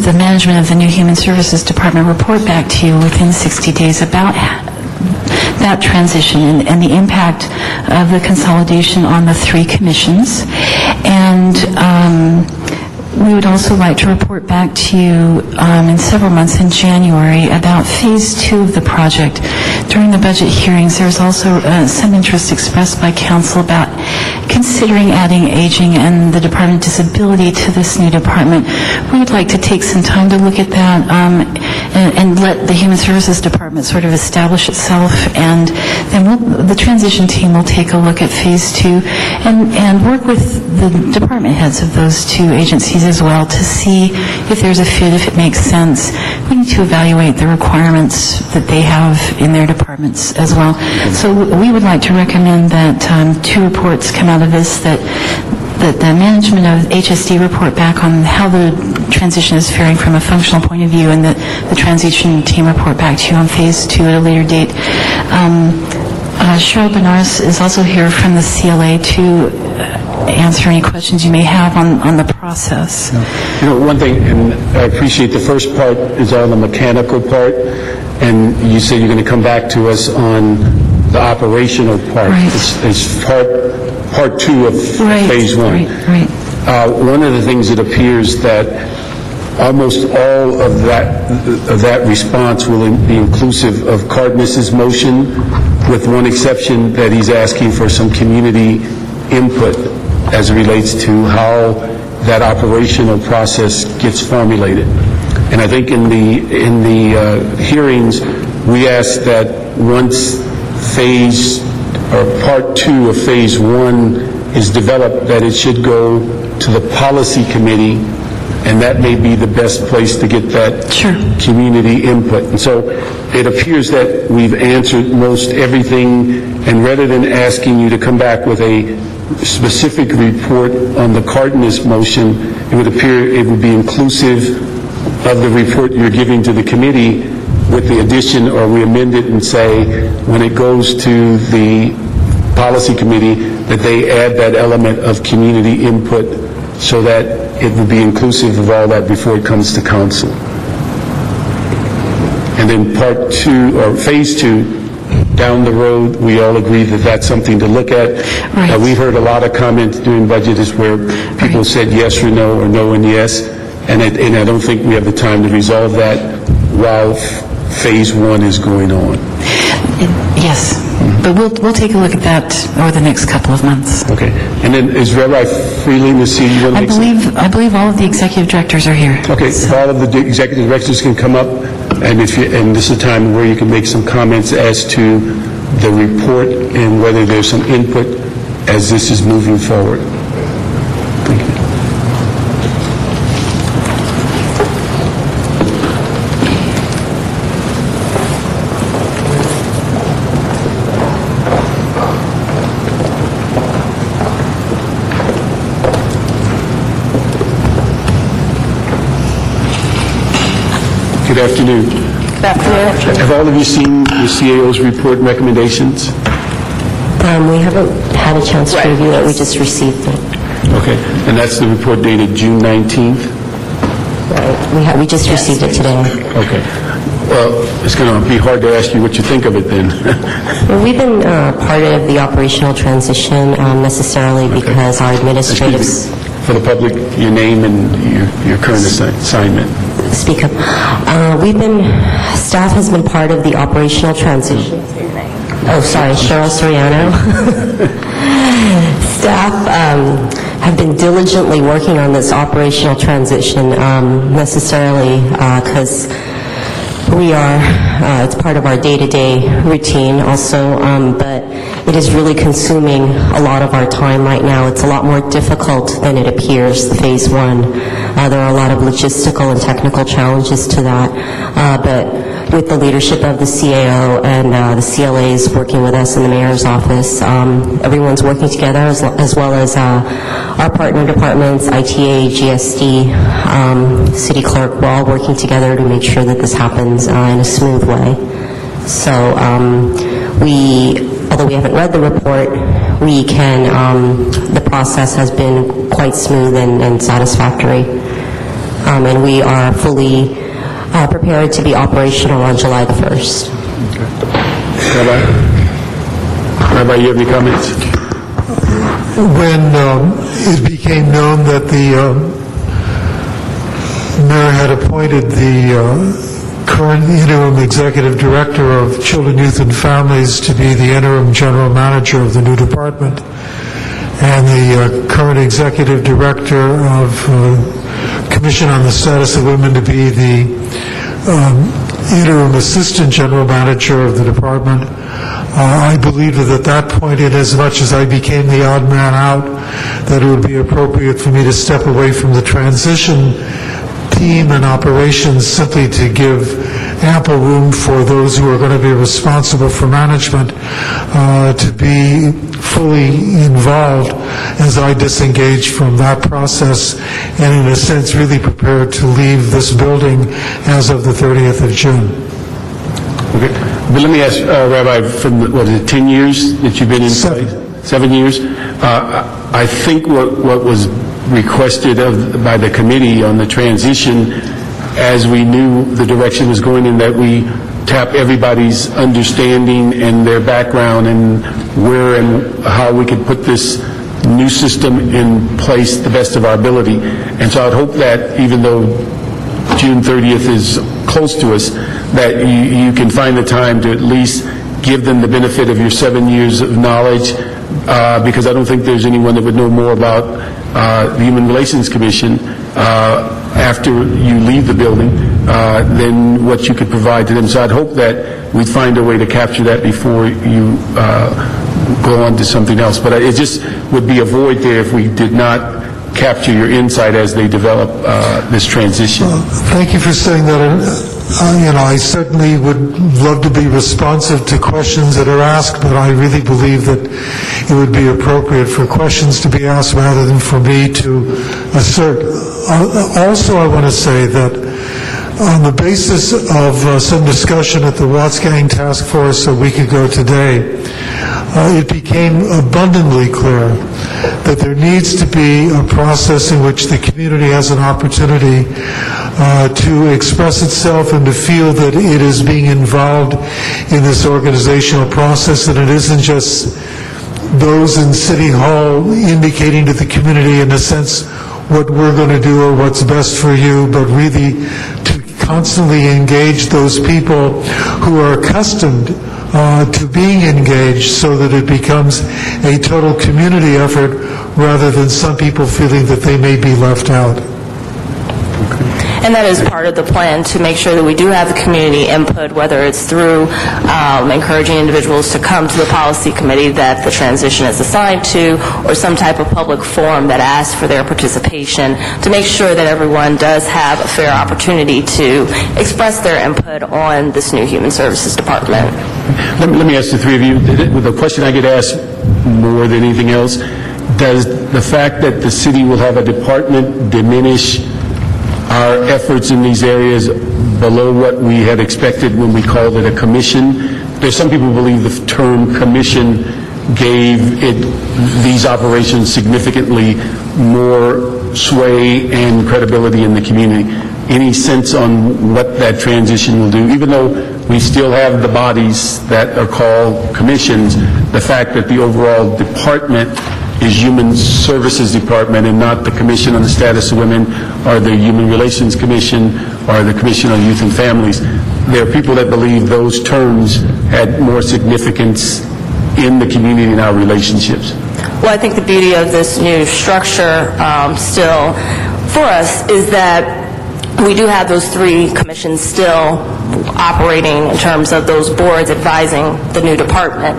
the management of the new Human Services Department report back to you within 60 days about that transition and the impact of the consolidation on the 3 commissions. And we would also like to report back to you in several months in January about Phase 2 of the project. During the budget hearings, there's also some interest expressed by council about considering adding aging and the Department of Disability to this new department. We would like to take some time to look at that and let the Human Services Department sort of establish itself, and then the transition team will take a look at Phase 2 and work with the department heads of those two agencies as well to see if there's a fit, if it makes sense. We need to evaluate the requirements that they have in their departments as well. So we would like to recommend that 2 reports come out of this, that the management of HSD report back on how the transition is faring from a functional point of view, and that the transition team report back to you on Phase 2 at a later date. Cheryl Benares is also here from the CLA to answer any questions you may have on the process. You know, one thing, and I appreciate the first part is all the mechanical part, and you said you're going to come back to us on the operational part. Right. It's part 2 of Phase 1. Right. One of the things that appears that almost all of that response will be inclusive of Cardenas's motion, with one exception, that he's asking for some community input as it relates to how that operational process gets formulated. And I think in the hearings, we asked that once part 2 of Phase 1 is developed, that it should go to the policy committee, and that may be the best place to get that community input. And so it appears that we've answered most everything, and rather than asking you to come back with a specific report on the Cardenas motion, it would appear it would be inclusive of the report you're giving to the committee, with the addition, or we amend it and say, when it goes to the policy committee, that they add that element of community input so that it would be inclusive of all that before it comes to council. And then part 2, or Phase 2, down the road, we all agree that that's something to look at. Right. We've heard a lot of comments during budget is where people said yes or no, or no and yes, and I don't think we have the time to resolve that while Phase 1 is going on. Yes, but we'll take a look at that over the next couple of months. Okay. And then is Rabbi Freeling the CEO? I believe all of the executive directors are here. Okay, so all of the executive directors can come up, and this is a time where you can make some comments as to the report and whether there's some input as this is moving forward. Thank you. Good afternoon. Good afternoon. Have all of you seen the CAO's report and recommendations? We haven't had a chance to review it. We just received it. Okay. And that's the report dated June 19th? Right. We just received it today. Okay. Well, it's going to be hard to ask you what you think of it then. Well, we've been part of the operational transition necessarily because our administrative... For the public, your name and your current assignment. Speak up. Staff has been part of the operational transition. Oh, sorry, Cheryl Soriano. Staff have been diligently working on this operational transition necessarily because it's part of our day-to-day routine also, but it is really consuming a lot of our time right now. It's a lot more difficult than it appears, the Phase 1. There are a lot of logistical and technical challenges to that, but with the leadership of the CAO and the CLAs working with us in the mayor's office, everyone's working together as well as our partner departments, ITA, GSD, city clerk. We're all working together to make sure that this happens in a smooth way. So although we haven't read the report, the process has been quite smooth and satisfactory. And we are fully prepared to be operational on July the 1st. Okay. Rabbi, you have any comments? When it became known that the Mayor had appointed the current interim executive director of Children, Youth, and Families to be the interim general manager of the new department, and the current executive director of Commission on the Status of Women to be the interim assistant general manager of the department. I believed that at that point, in as much as I became the odd man out, that it would be appropriate for me to step away from the transition team and operations simply to give ample room for those who are going to be responsible for management to be fully involved as I disengage from that process and in a sense really prepared to leave this building as of the 30th of June. Okay. But let me ask, Rabbi, from, 10 years that you've been in place? 7 years? I think what was requested by the committee on the transition, as we knew the direction was going in, that we tap everybody's understanding and their background and where and how we could put this new system in place the best of our ability. And so I'd hope that even though June 30th is close to us, that you can find the time to at least give them the benefit of your 7 years of knowledge, because I don't think there's anyone that would know more about the Human Relations Commission after you leave the building than what you could provide to them. So I'd hope that we'd find a way to capture that before you go on to something else. But it just would be a void there if we did not capture your insight as they develop this transition. Thank you for saying that. I certainly would love to be responsive to questions that are asked, but I really believe that it would be appropriate for questions to be asked rather than for me to assert. Also, I want to say that on the basis of some discussion at the Watts Gang Task Force a week ago today, it became abundantly clear that there needs to be a process in which the community has an opportunity to express itself and to feel that it is being involved in this organizational process, and it isn't just those in City Hall indicating to the community in a sense what we're going to do or what's best for you, but really to constantly engage those people who are accustomed to being engaged so that it becomes a total community effort rather than some people feeling that they may be left out. And that is part of the plan, to make sure that we do have the community input, whether it's through encouraging individuals to come to the policy committee that the transition is assigned to, or some type of public forum that asks for their participation, to make sure that everyone does have a fair opportunity to express their input on this new Human Services Department. Let me ask the three of you, the question I get asked more than anything else, does the fact that the city will have a department diminish our efforts in these areas below what we had expected when we called it a commission? There's some people who believe the term commission gave these operations significantly more sway and credibility in the community. Any sense on what that transition will do? Even though we still have the bodies that are called commissions, the fact that the overall department is Human Services Department and not the Commission on the Status of Women or the Human Relations Commission or the Commission on Youth and Families. There are people that believe those terms had more significance in the community and our relationships. Well, I think the beauty of this new structure still for us is that we do have those three commissions still operating in terms of those boards advising the new department,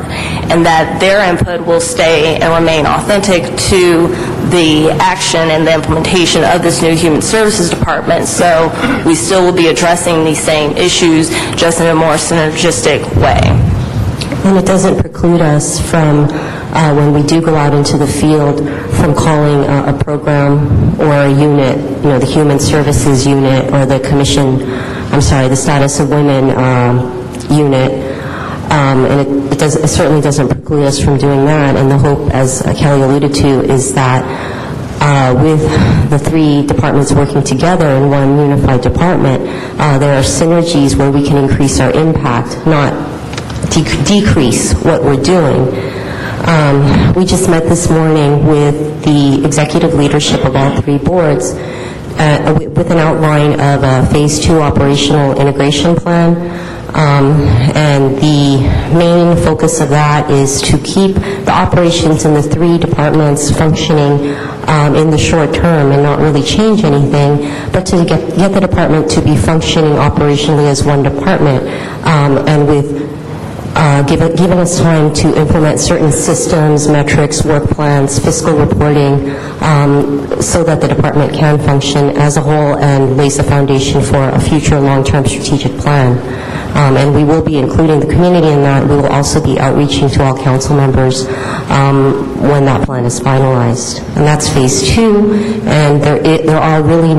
and that their input will stay and remain authentic to the action and the implementation of this new Human Services Department. So we still will be addressing these same issues, just in a more synergistic way. And it doesn't preclude us from, when we do go out into the field, from calling a program or a unit, the Human Services Unit or the the Status of Women unit. And it certainly doesn't preclude us from doing that. And the hope, as Kelly alluded to, is that with the three departments working together in one unified department, there are synergies where we can increase our impact, not decrease what we're doing. We just met this morning with the executive leadership of all three boards with an outline of a Phase 2 operational integration plan. And the main focus of that is to keep the operations in the 3 departments functioning in the short term and not really change anything, but to get the department to be functioning operationally as one department, and with giving us time to implement certain systems, metrics, work plans, fiscal reporting, so that the department can function as a whole and lays the foundation for a future long-term strategic plan. And we will be including the community in that. We will also be outreaching to all council members when that plan is finalized. And that's Phase 2, and there are really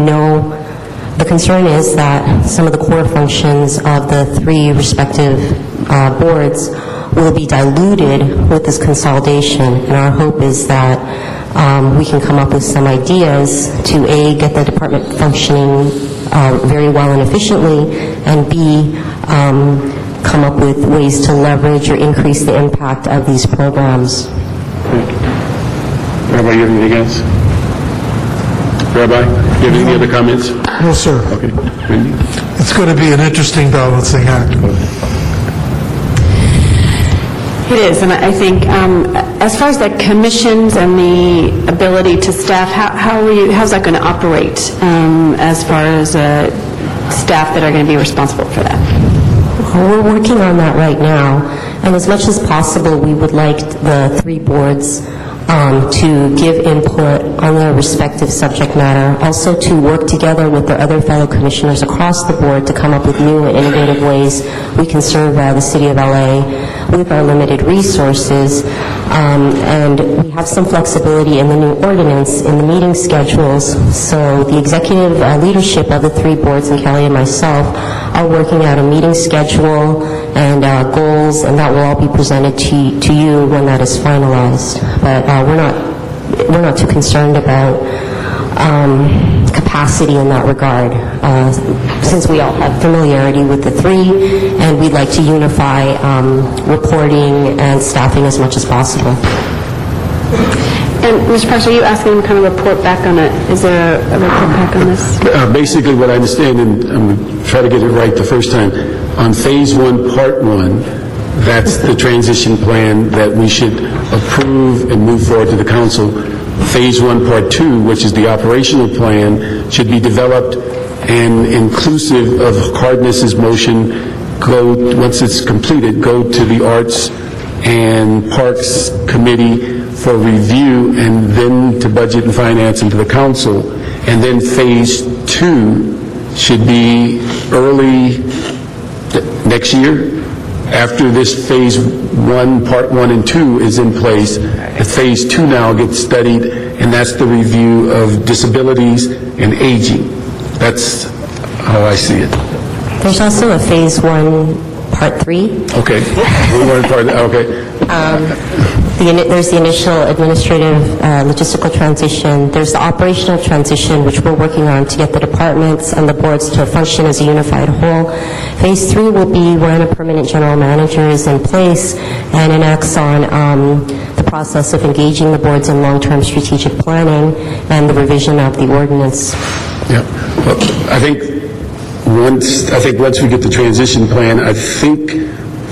the concern is that some of the core functions of the 3 respective boards will be diluted with this consolidation, and our hope is that we can come up with some ideas to A, get the department functioning very well and efficiently, and B, come up with ways to leverage or increase the impact of these programs. Rabbi, you have anything else? Rabbi, you have any other comments? No, sir. Okay. Wendy? It's going to be an interesting balancing act. It is, and I think as far as the commissions and the ability to staff, how's that going to operate as far as staff that are going to be responsible for that? We're working on that right now, and as much as possible, we would like the 3 boards to give input on their respective subject matter, also to work together with their other fellow commissioners across the board to come up with new and innovative ways we can serve the City of LA with our limited resources. And we have some flexibility in the new ordinance in the meeting schedules, so the executive leadership of the 3 boards, and Kelly and myself, are working out a meeting schedule and goals, and that will all be presented to you when that is finalized. But we're not too concerned about capacity in that regard, since we all have familiarity with the 3, and we'd like to unify reporting and staffing as much as possible. And Mr. Parks, are you asking them to kind of report back on it? Is there a report back on this? Basically, what I understand, and I'm going to try to get it right the first time, on Phase 1, Part 1, that's the transition plan that we should approve and move forward to the council. Phase 1, Part 2, which is the operational plan, should be developed and inclusive of Cardenas's motion, once it's completed, go to the Arts and Parks Committee for review, and then to Budget and Finance and to the council. And then Phase 2 should be early next year. After this Phase 1, Part 1 and 2 is in place, the Phase 2 now gets studied, and that's the review of disabilities and aging. That's how I see it. There's also a Phase 1, Part 3. Okay. There's the initial administrative logistical transition. There's the operational transition, which we're working on to get the departments and the boards to function as a unified whole. Phase 3 will be when a permanent general manager is in place and enacts on the process of engaging the boards in long-term strategic planning and the revision of the ordinance. Yeah. Well, I think once we get the transition plan, I think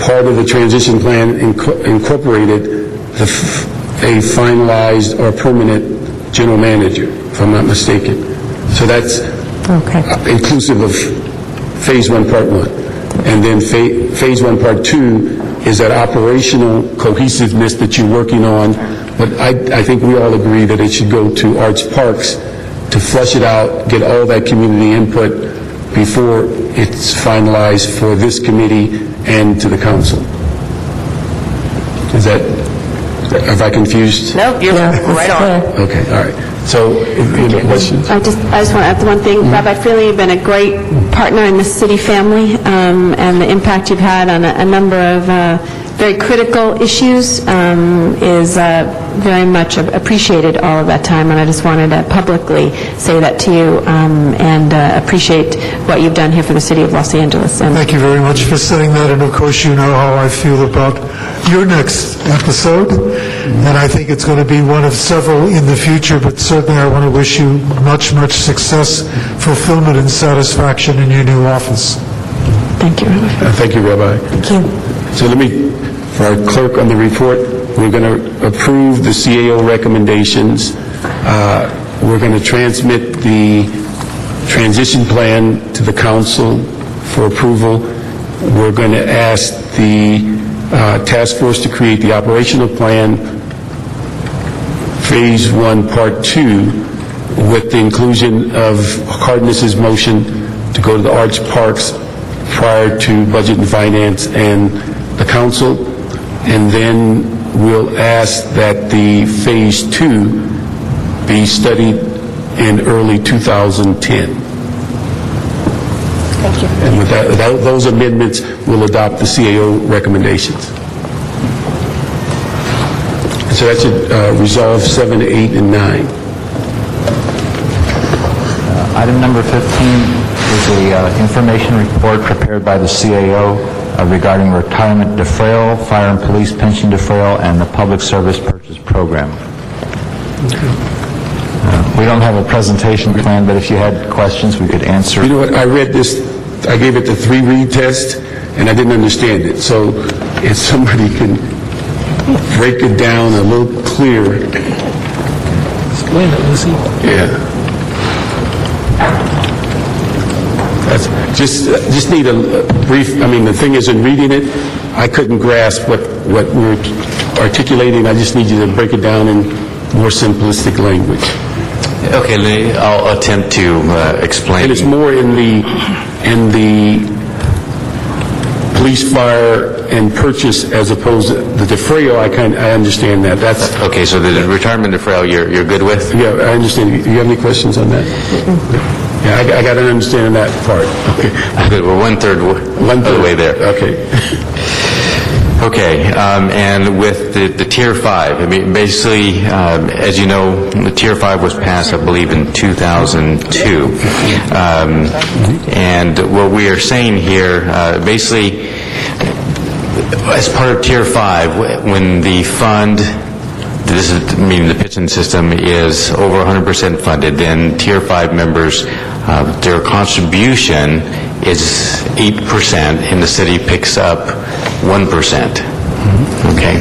part of the transition plan incorporated a finalized or permanent general manager, if I'm not mistaken. So that's inclusive of Phase 1, Part 1. And then Phase 1, Part 2 is that operational cohesiveness that you're working on. But I think we all agree that it should go to Arts Parks to flush it out, get all that community input before it's finalized for this committee and to the council. Is that... Have I confused? No, you're right on. Okay, all right. So, any questions? I just want to add one thing. Rabbi Freely, you've been a great partner in the city family, and the impact you've had on a number of very critical issues, is very much appreciated all of that time, and I just wanted to publicly say that to you and appreciate what you've done here for the city of Los Angeles. And Thank you very much for saying that, and of course you know how I feel about your next episode, and I think it's going to be one of several in the future, but certainly I want to wish you much, much success, fulfillment, and satisfaction in your new office. Thank you, Rabbi. Thank you, Rabbi. Thank you. So let me, for our clerk on the report, we're going to approve the CAO recommendations. We're going to transmit the transition plan to the council for approval. We're going to ask the task force to create the operational plan, Phase 1, Part 2, with the inclusion of Cardenas's motion to go to the Arts Parks prior to Budget and Finance and the council. And then we'll ask that the Phase 2 be studied in early 2010. Thank you. And with those amendments, we'll adopt the CAO recommendations. And so that should resolve 7, 8, and 9. Item number 15 is a information report prepared by the CAO regarding retirement deferral, fire and police pension deferral, and the public service purchase program. We don't have a presentation plan, but if you had questions, we could answer. You know what, I read this, I gave it the 3-read test, and I didn't understand it. So if somebody can break it down a little clearer. Explain it, Lucy. Yeah. Just need a brief, I mean, the thing is, in reading it, I couldn't grasp what we're articulating. I just need you to break it down in more simplistic language. Okay, I'll attempt to explain. And it's more in the police, fire, and purchase as opposed to the deferral. I understand that. That's okay. So the retirement deferral, you're good with? Yeah, I understand. Do you have any questions on that? Yeah, I got an understanding of that part. Okay. Good. We're one-third of the way there. Okay. Okay, and with the Tier 5, I mean, basically, as you know, the Tier 5 was passed, I believe, in 2002. And what we are saying here, basically, as part of Tier 5, when the fund, this is meaning the pension system, is over 100% funded, then Tier 5 members, their contribution is 8%, and the city picks up 1%. Okay.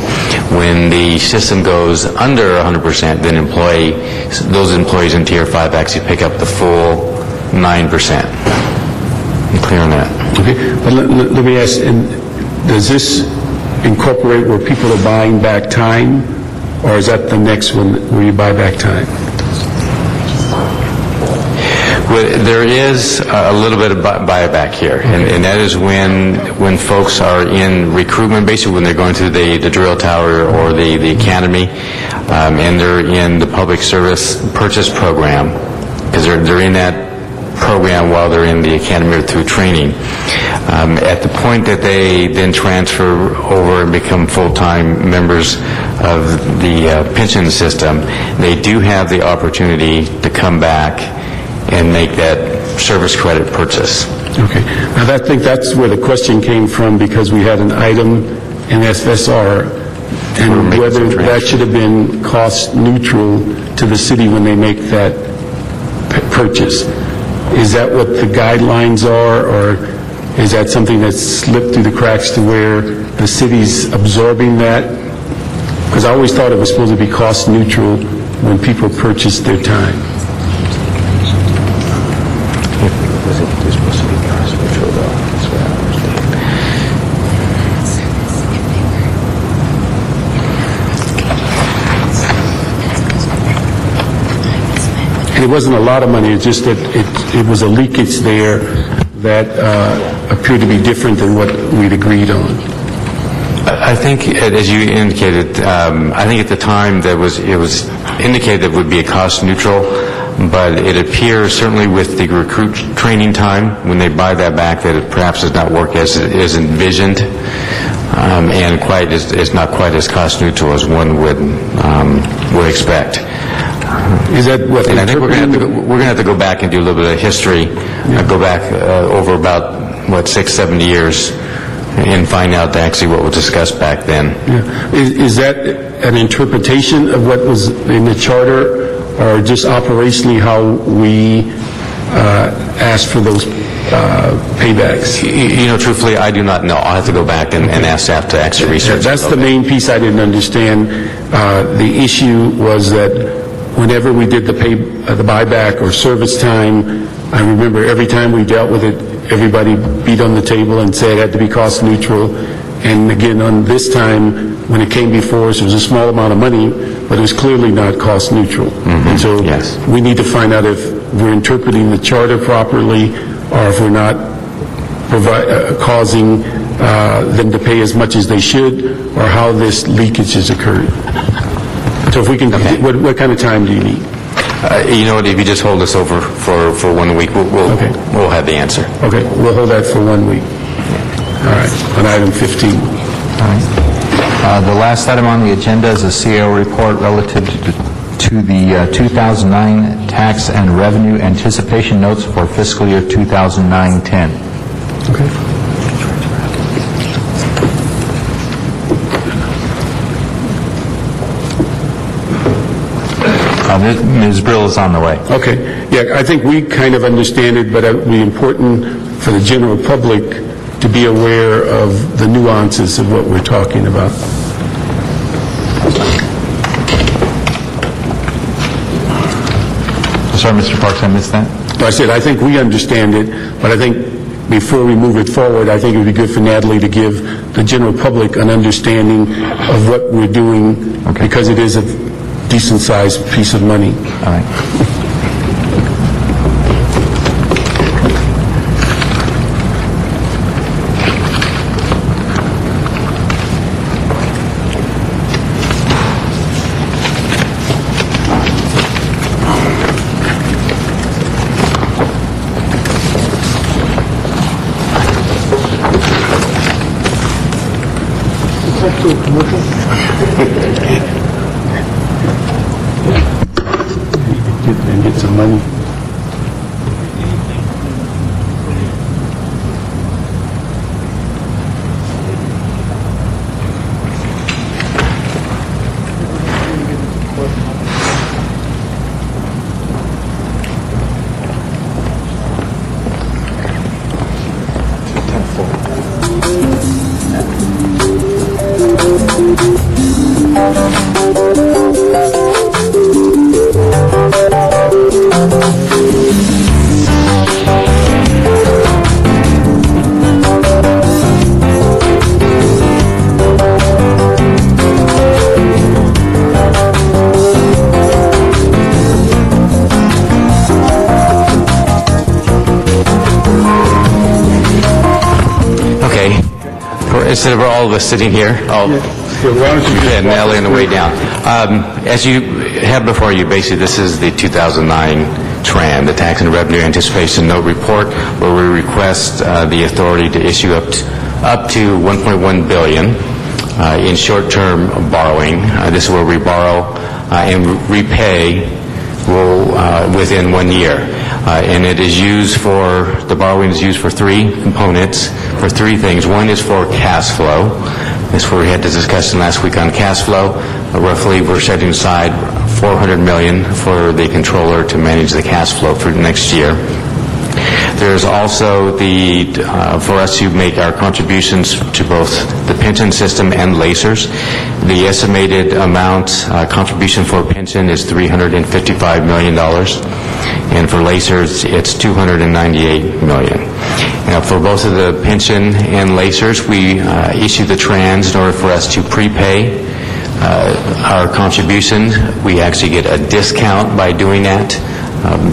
When the system goes under 100%, then those employees in Tier 5 actually pick up the full 9%. I'm clear on that? Okay. But let me ask, does this incorporate where people are buying back time, or is that the next one where you buy back time? Well, there is a little bit of buyback here, and that is when folks are in recruitment, basically when they're going to the drill tower or the academy, and they're in the public service purchase program, because they're in that program while they're in the academy or through training. At the point that they then transfer over and become full-time members of the pension system, they do have the opportunity to come back and make that service credit purchase. Okay. Now, I think that's where the question came from, because we had an item in SSR, and whether that should have been cost neutral to the city when they make that purchase. Is that what the guidelines are, or is that something that's slipped through the cracks to where the city's absorbing that? Because I always thought it was supposed to be cost neutral when people purchase their time. It wasn't a lot of money, it's just that it was a leakage there that appeared to be different than what we'd agreed on. I think, as you indicated, I think at the time it was indicated that it would be a cost neutral, but it appears certainly with the recruit training time, when they buy that back, that it perhaps does not work as envisioned. and is not quite as cost neutral as one would expect. Is that what? And I think we're going to have to go back and do a little bit of history, go back over about 6-7 years, and find out actually what was discussed back then. Yeah. Is that an interpretation of what was in the charter, or just operationally how we asked for those paybacks? Truthfully, I do not know. I'll have to go back and ask staff to actually research. That's the main piece I didn't understand. The issue was that whenever we did the buyback or service time, I remember every time we dealt with it, everybody beat on the table and said it had to be cost neutral. And again, on this time, when it came before us, it was a small amount of money, but it was clearly not cost neutral. And so we need to find out if we're interpreting the charter properly, or if we're not causing them to pay as much as they should, or how this leakage has occurred. So if we can, what kind of time do you need? You know what, if you just hold us over for 1 week, we'll have the answer. Okay, we'll hold that for 1 week. All right, on item 15. All right. The last item on the agenda is a CAO report relative to the 2009 tax and revenue anticipation notes for fiscal year 2009-10. Okay. Ms. Brill is on the way. Okay. Yeah, I think we kind of understand it, but it would be important for the general public to be aware of the nuances of what we're talking about. Sorry, Mr. Parks, I missed that. I said I think we understand it, but I think before we move it forward, I think it would be good for Natalie to give the general public an understanding of what we're doing, because it is a decent-sized piece of money. All right. And get some money. Instead of all of us sitting here, and Natalie on the way down. As you have before you, basically, this is the 2009 TRAN, the Tax and Revenue Anticipation Note Report, where we request the authority to issue up to $1.1 billion in short-term borrowing. This is where we borrow and repay within 1 year. And it is used for, the borrowing is used for three components, for three things. One is for cash flow. This is where we had the discussion last week on cash flow. Roughly, we're setting aside $400 million for the controller to manage the cash flow for next year. There's also for us to make our contributions to both the pension system and LACERS. The estimated amount contribution for pension is $355 million, and for LACERS it's $298 million. Now, for both of the pension and LACERS, we issue the TRANs in order for us to prepay our contribution. We actually get a discount by doing that.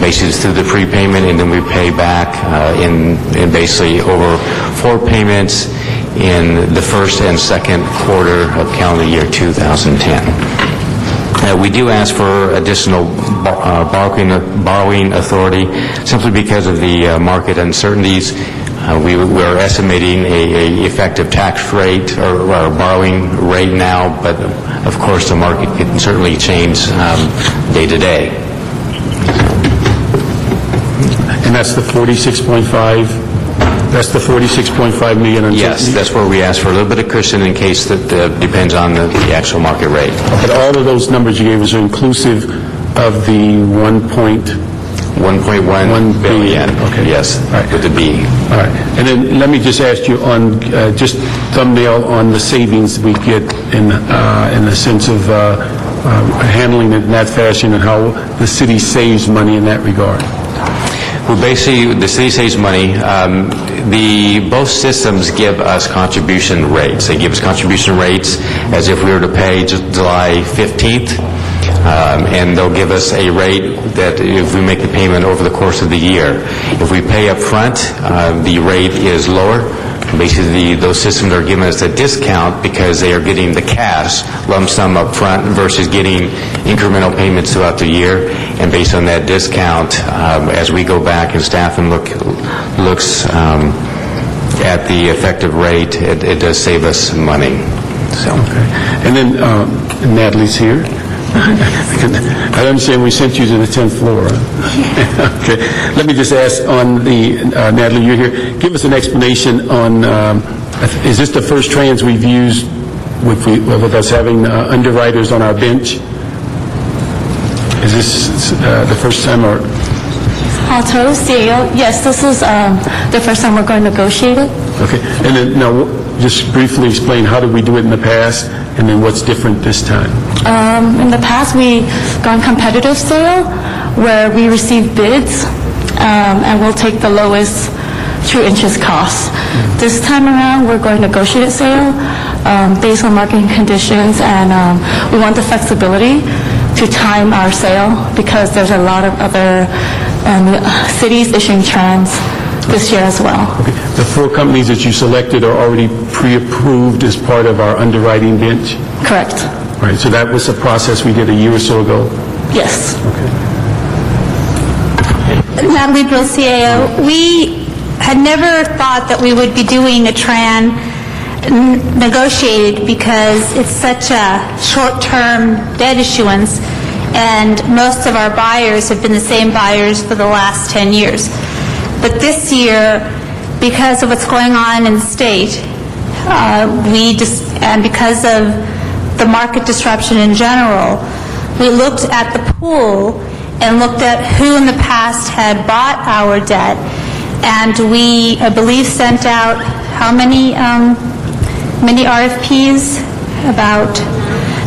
Basically through the prepayment, and then we pay back in basically over 4 payments in the first and second quarter of calendar year 2010. We do ask for additional borrowing authority simply because of the market uncertainties. We're estimating a effective tax rate or borrowing rate now, but of course the market can certainly change day to day. And that's the 46.5, that's the 46.5 million uncertainty? Yes, that's where we ask for a little bit of cushion in case that depends on the actual market rate. But all of those numbers you gave us are inclusive of the 1.1 billion, Okay. yes, with the B. All right. And then let me just ask you on, just thumbnail on the savings we get in the sense of handling it in that fashion and how the city saves money in that regard. Well, basically, the city saves money. Both systems give us contribution rates. They give us contribution rates as if we were to pay July 15th, and they'll give us a rate that if we make the payment over the course of the year. If we pay up front, the rate is lower. Basically, those systems are giving us a discount because they are getting the cash lump sum up front versus getting incremental payments throughout the year. And based on that discount, as we go back and staff and looks at the effective rate, it does save us some money. So. Okay. And then Natalie's here. I understand we sent you to the 10th floor. Okay. Let me just ask on the, Natalie, you're here. Give us an explanation on, is this the first trans we've used with us having underwriters on our bench? Is this the first time or? Alto, CEO, yes, this is the first time we're going to negotiate it. Okay. And then now, just briefly explain how did we do it in the past and then what's different this time? In the past, we gone competitive sale where we receive bids and we'll take the lowest true interest costs. This time around, we're going to negotiate sale based on market conditions, and we want the flexibility to time our sale because there's a lot of other cities issuing trans this year as well. Okay. The 4 companies that you selected are already pre-approved as part of our underwriting bench? Correct. Right, so that was a process we did a year or so ago? Yes. Natalie Brill, CAO. We had never thought that we would be doing a TRAN negotiated because it's such a short-term debt issuance, and most of our buyers have been the same buyers for the last 10 years. But this year, because of what's going on in the state, and because of the market disruption in general, we looked at the pool and looked at who in the past had bought our debt, and we, I believe, sent out how many RFPs? About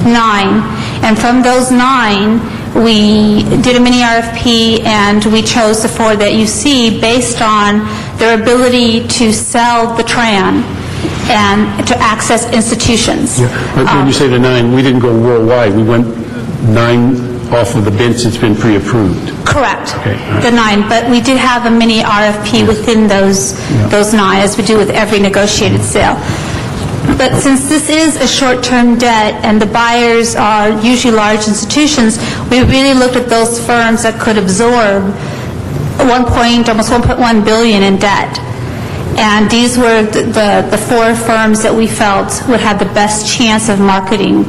9. And from those 9, we did a mini RFP and we chose the 4 that you see based on their ability to sell the TRAN and to access institutions. Yeah. But when you say the 9, we didn't go worldwide. We went 9 off of the bench that's been pre-approved. Correct. Okay. All right. The 9, but we did have a mini RFP within those 9, as we do with every negotiated sale. But since this is a short-term debt and the buyers are usually large institutions, we really looked at those firms that could absorb almost 1.1 billion in debt. And these were the 4 firms that we felt would have the best chance of marketing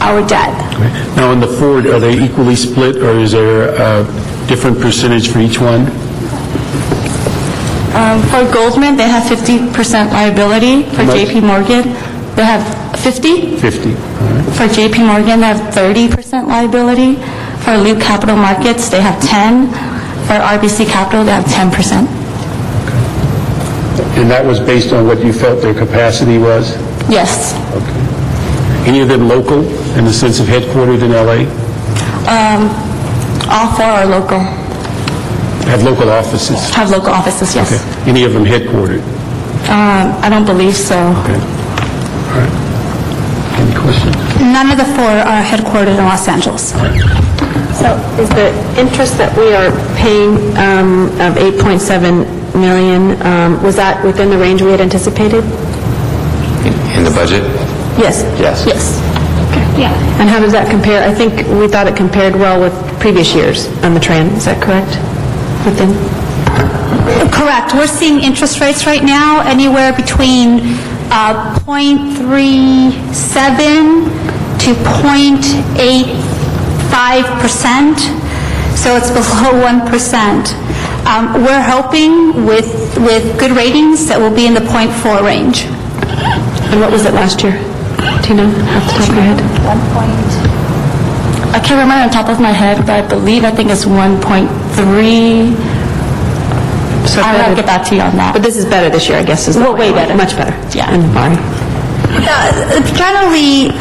our debt. Okay. Now, in the 4, are they equally split, or is there a different percentage for each one? For Goldman, they have 50% liability. For JP Morgan, they have 50. 50. All right. For JP Morgan, they have 30% liability. For Loop Capital Markets, they have 10. For RBC Capital, they have 10%. And that was based on what you felt their capacity was? Yes. Okay. Any of them local in the sense of headquartered in L.A.? All 4 are local. Have local offices? Have local offices, yes. Okay. Any of them headquartered? I don't believe so. Okay. All right. Any questions? None of the 4 are headquartered in Los Angeles. So is the interest that we are paying of $8.7 million, was that within the range we had anticipated? In the budget? Yes. Yes. Yes. Yeah. And how does that compare? I think we thought it compared well with previous years on the TRAN. Is that correct? Within? Correct. We're seeing interest rates right now anywhere between 0.37 to 0.85%, so it's below 1%. We're hoping with good ratings that we'll be in the 0.4 range. And what was it last year? Do you know off the top of your head? I can't remember on top of my head, but I think it's 1.3. So I'll have to get back to you on that. But this is better this year, I guess. Well, way better. Much better. Yeah. Generally,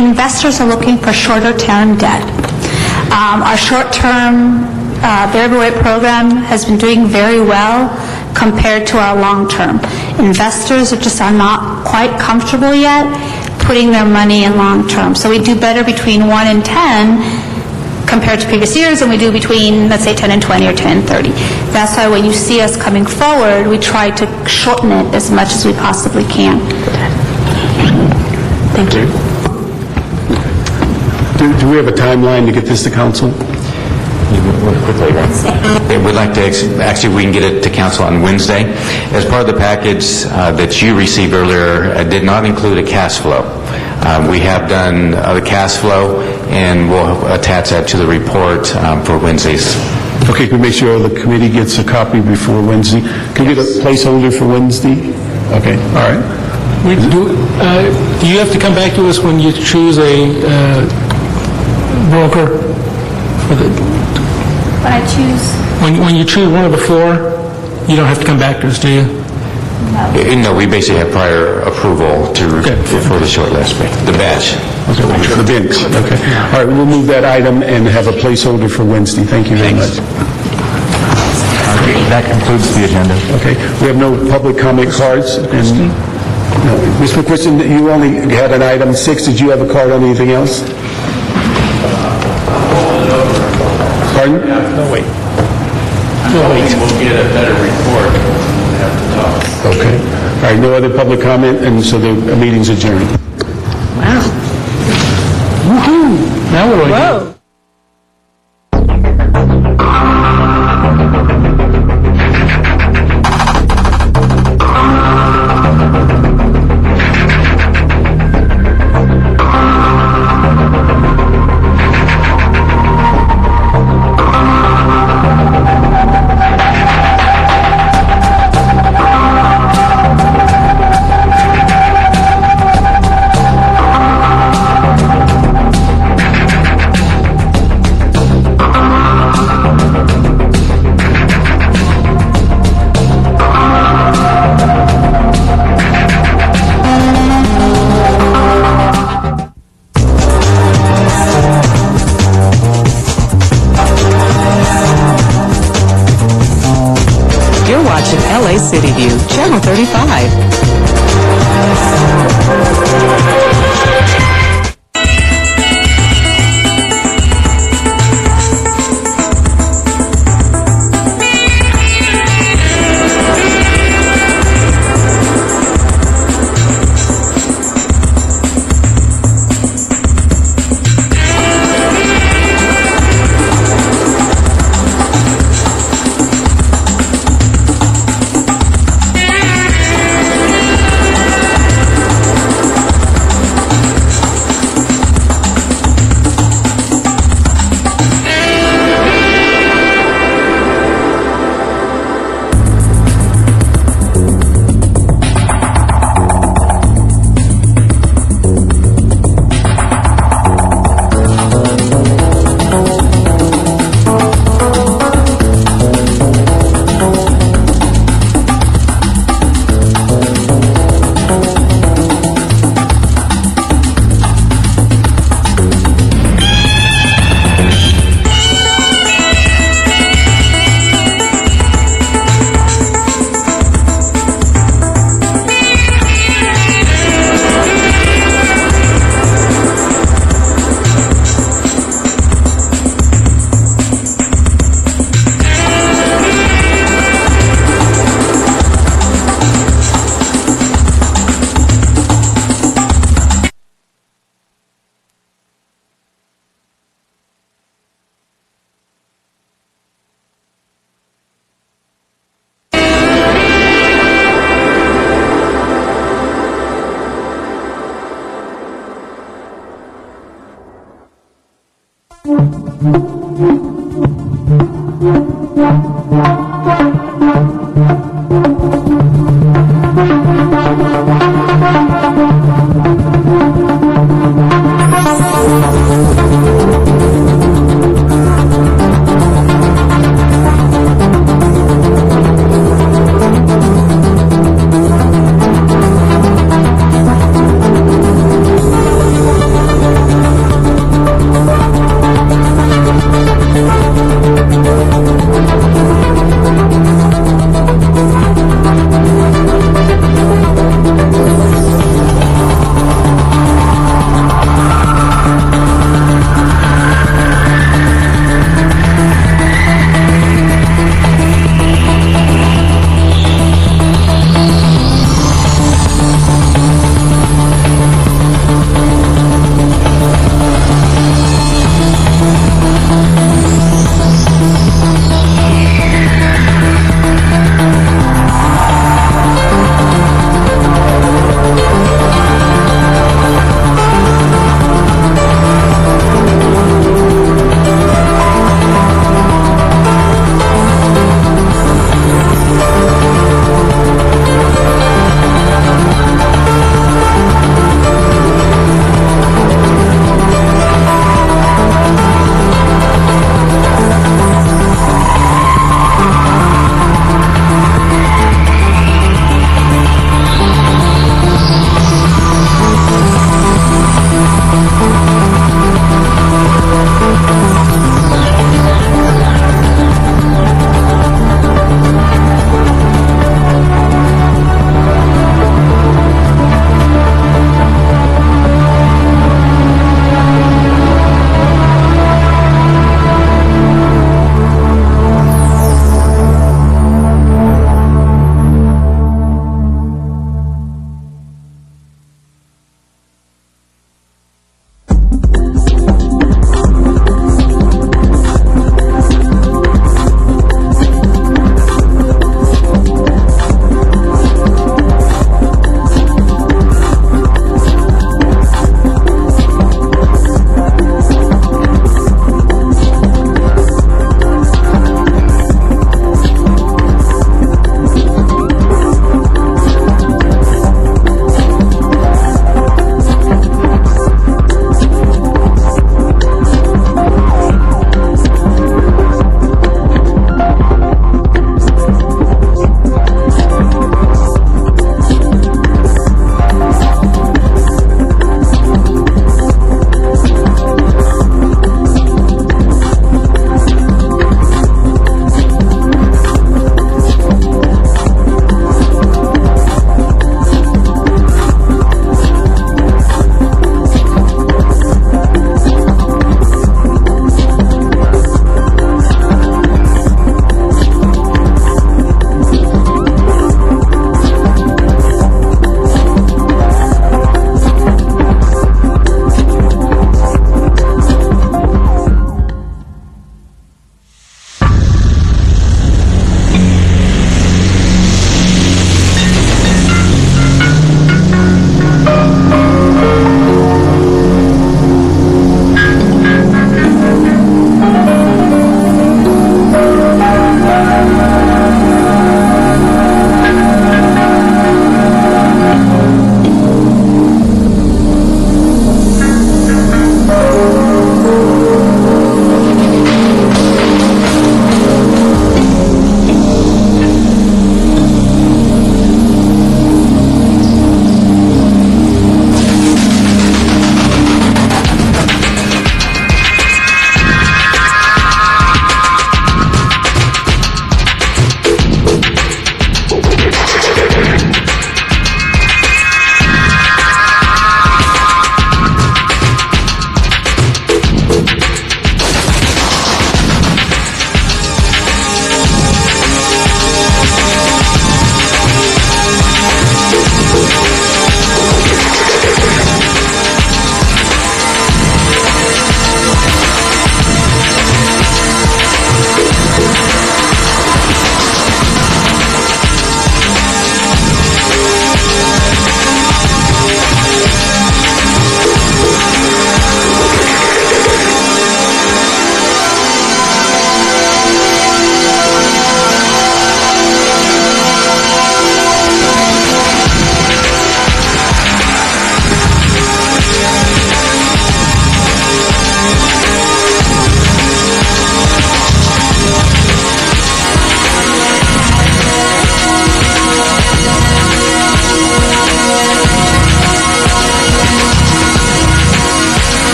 investors are looking for shorter-term debt. Our short-term variable rate program has been doing very well compared to our long-term. Investors are not quite comfortable yet putting their money in long-term. So we do better between 1 and 10 compared to previous years than we do between, let's say, 10 and 20 or 10 and 30. That's why when you see us coming forward, we try to shorten it as much as we possibly can. Thank you. Do we have a timeline to get this to council? Quickly, right? We'd like to, actually, we can get it to council on Wednesday. As part of the package that you received earlier, did not include a cash flow. We have done the cash flow, and we'll attach that to the report for Wednesdays. Okay, can we make sure the committee gets a copy before Wednesday? Can we get a placeholder for Wednesday? Okay, all right. Do you have to come back to us when you choose a broker? When I choose... When you choose one of the four, you don't have to come back to us, do you? No, we basically have prior approval for the short list, the batch. Okay, the bench, okay. All right, we'll move that item and have a placeholder for Wednesday. Thank you very much. That concludes the agenda. Okay, we have no public comment cards. Ms. McQuiston, you only had an item 6. Did you have a card on anything else? Pardon? No, wait. No, wait. We'll get a better report after talk. Okay. All right, no other public comment, and so the meeting's adjourned. Wow. Woohoo! Now what do I do? LA City View, Channel 35.